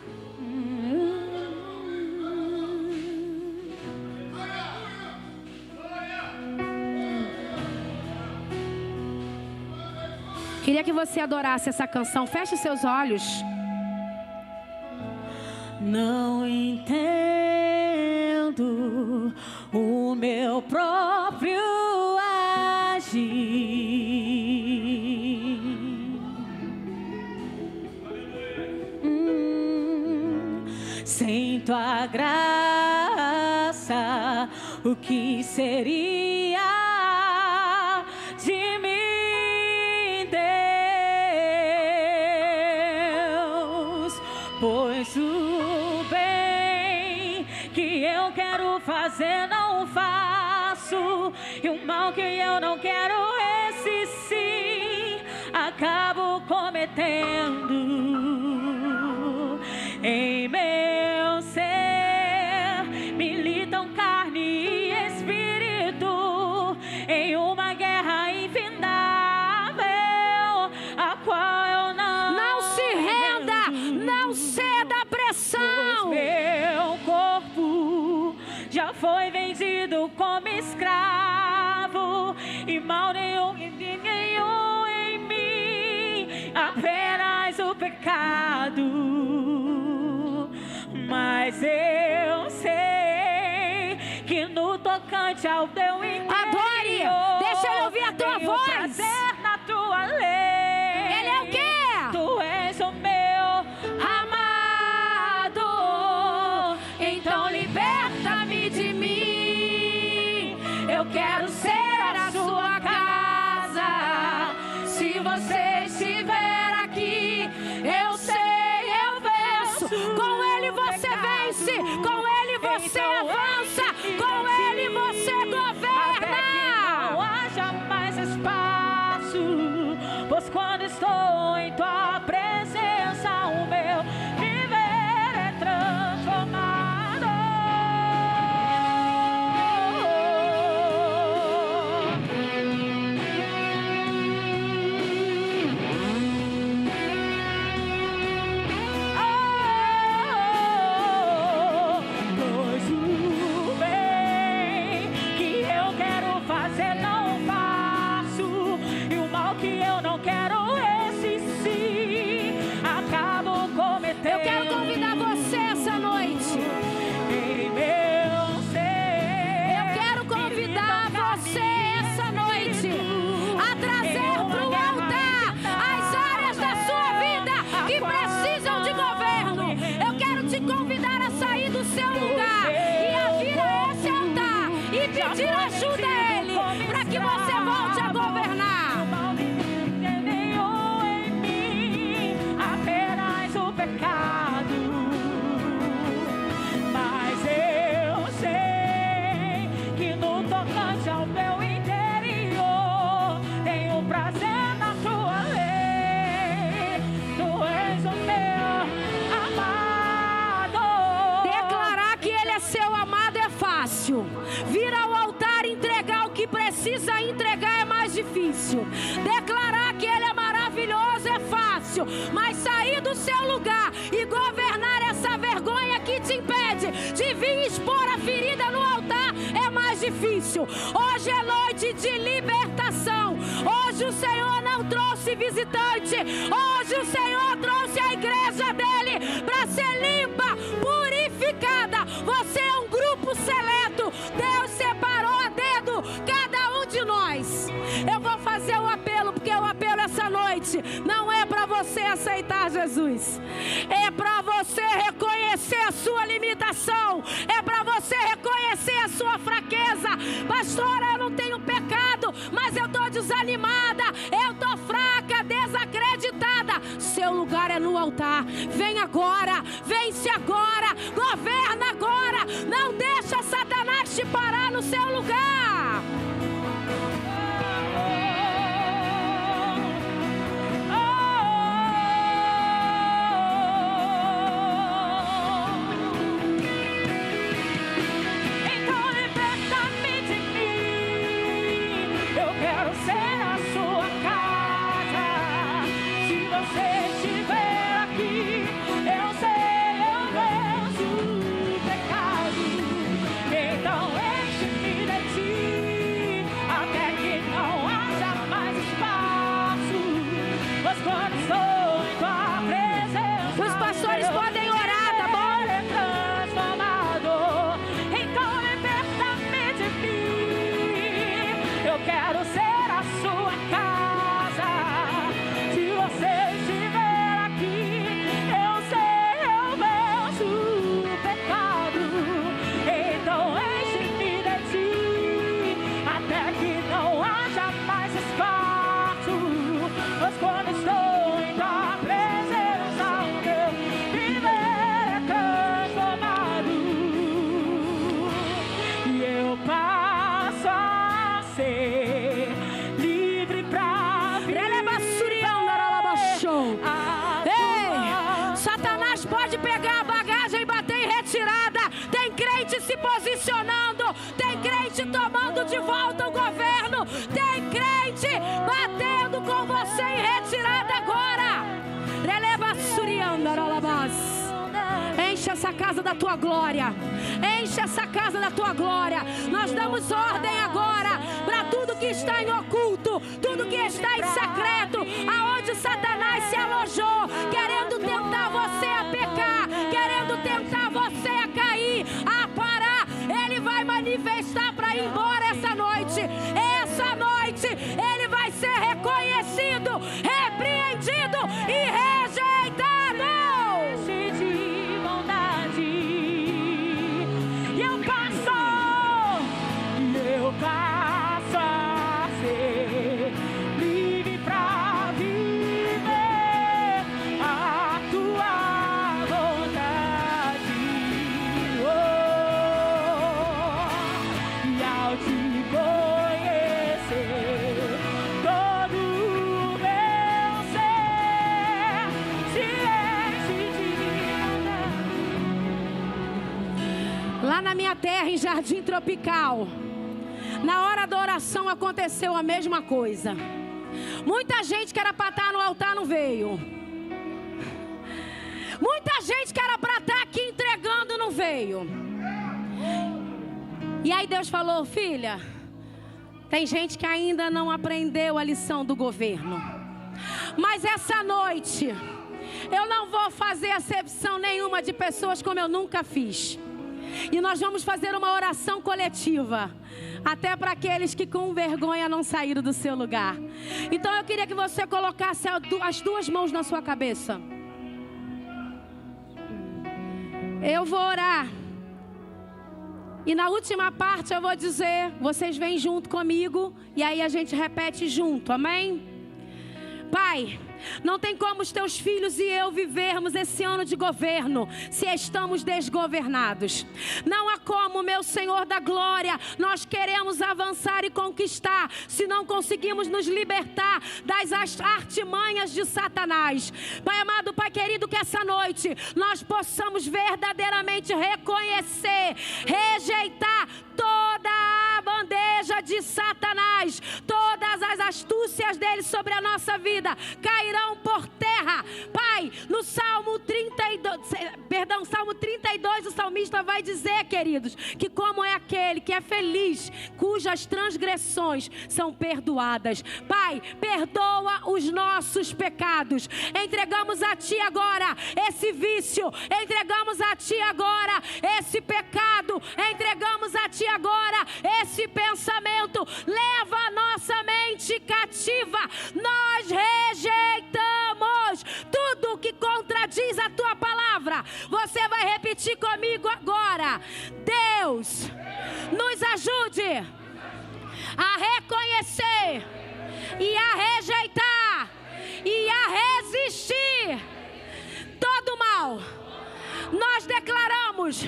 Queria que você adorasse essa canção. Feche seus olhos. Não entendo o meu próprio agir. Sem tua graça, o que seria de mim, Deus? Pois o bem que eu quero fazer não faço, e o mal que eu não quero, esse sim acabo cometendo. Em meu ser militam carne e espírito em uma guerra infindável, a qual eu não se renda, não ceda à pressão. Meu corpo já foi vendido como escravo, e mal nenhum em mim, apenas o pecado. Mas eu sei que no tocante ao teu interior, adore, deixa eu ouvir a tua voz. Prazer na tua lei. Ele é o quê? Tu és o meu amado, então liberta-me de mim. Eu quero ser a sua casa. Se você estiver aqui, eu sei, eu venço. Com ele você vence, com ele você avança, com ele você governa. Não haja mais espaço, pois quando estou em tua presença, o meu viver é transformado. Pois o bem que eu quero fazer não faço, e o mal que eu não quero, esse sim acabo cometendo. Eu quero convidar você essa noite. Em meu ser, Eu quero convidar você essa noite a trazer para o altar as áreas da sua vida que precisam de governo. Eu quero te convidar a sair do seu lugar e a vir a esse altar e pedir ajuda a Ele para que você volte a governar. Mal nenhum em mim, apenas o pecado. Mas eu sei é seu amado é fácil. Vir ao altar e entregar o que precisa entregar é mais difícil. Declarar que Ele é maravilhoso é fácil, mas sair do seu lugar e governar essa vergonha que te impede de vir expor a ferida no altar é mais difícil. Hoje é noite de libertação. Hoje o Senhor não trouxe visitante. Hoje o Senhor trouxe a igreja dele para ser limpa, purificada. Você é um grupo seleto. Deus separou a dedo cada um de nós. Eu vou fazer o apelo, porque o apelo essa noite não é para você aceitar Jesus. É para você reconhecer a sua limitação. É para você reconhecer a sua fraqueza. Pastora, eu não tenho pecado, mas eu estou desanimada. Eu estou fraca, desacreditada. Seu lugar é no altar. Vem agora, vence agora, governa agora. Não deixa Satanás te parar no seu lugar. Posicionando, tem crente tomando de volta o governo, tem crente batendo com você em retirada agora. Releva suriandaralabas. Enche essa casa da tua glória. Enche essa casa da tua glória. Nós damos ordem agora para tudo que está em oculto, tudo que está em secreto, aonde Satanás se alojou, querendo tentar você a pecar, querendo tentar você a cair, a parar. Ele vai manifestar para ir embora essa noite. Essa noite ele vai ser reconhecido, repreendido e rejeitado. De bondade, e eu passo a ser livre para viver a tua vontade. E ao te conhecer, todo o meu ser se enche de bondade. Lá na minha terra, em Jardim Tropical, na hora da oração aconteceu a mesma coisa. Muita gente que era para estar no altar não veio. Muita gente que era para estar aqui entregando não veio. E aí Deus falou: filha, tem gente que ainda não aprendeu a lição do governo. Mas essa noite eu não vou fazer acepção nenhuma de pessoas como eu nunca fiz. E nós vamos fazer uma oração coletiva, até para aqueles que com vergonha não saíram do seu lugar. Então eu queria que você colocasse as duas mãos na sua cabeça. Eu vou orar. E na última parte eu vou dizer, vocês vêm junto comigo, e aí a gente repete junto, amém? Pai, Não tem como os teus filhos e eu vivermos esse ano de governo se estamos desgovernados. Não há como, meu Senhor da glória, nós queremos avançar e conquistar se não conseguimos nos libertar das artimanhas de Satanás. Pai amado, Pai querido, que essa noite nós possamos verdadeiramente reconhecer, rejeitar toda a bandeja de Satanás, todas as astúcias dele sobre a nossa vida cairão por terra. Pai, no Salmo 32, o salmista vai dizer, queridos, que como é aquele que é feliz, cujas transgressões são perdoadas. Pai, perdoa os nossos pecados. Entregamos a Ti agora esse vício, entregamos a Ti agora esse pecado, entregamos a Ti agora esse pensamento. Leva a nossa mente cativa. Nós rejeitamos tudo que contradiz a Tua palavra. Você vai repetir comigo agora. Deus, nos ajude a reconhecer e a rejeitar e a resistir todo mal. Nós declaramos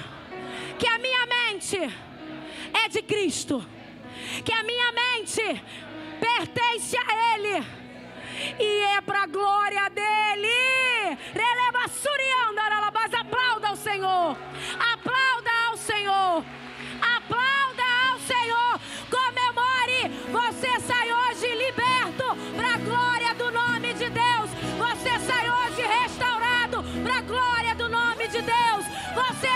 que a minha mente é de Cristo, que a minha mente pertence a Ele e é para a glória dEle. Aplauda ao Senhor, aplauda ao Senhor, aplauda ao Senhor. Comemore, você sai hoje liberto para a glória do nome de Deus. Você sai hoje restaurado para a glória do nome de Deus. Você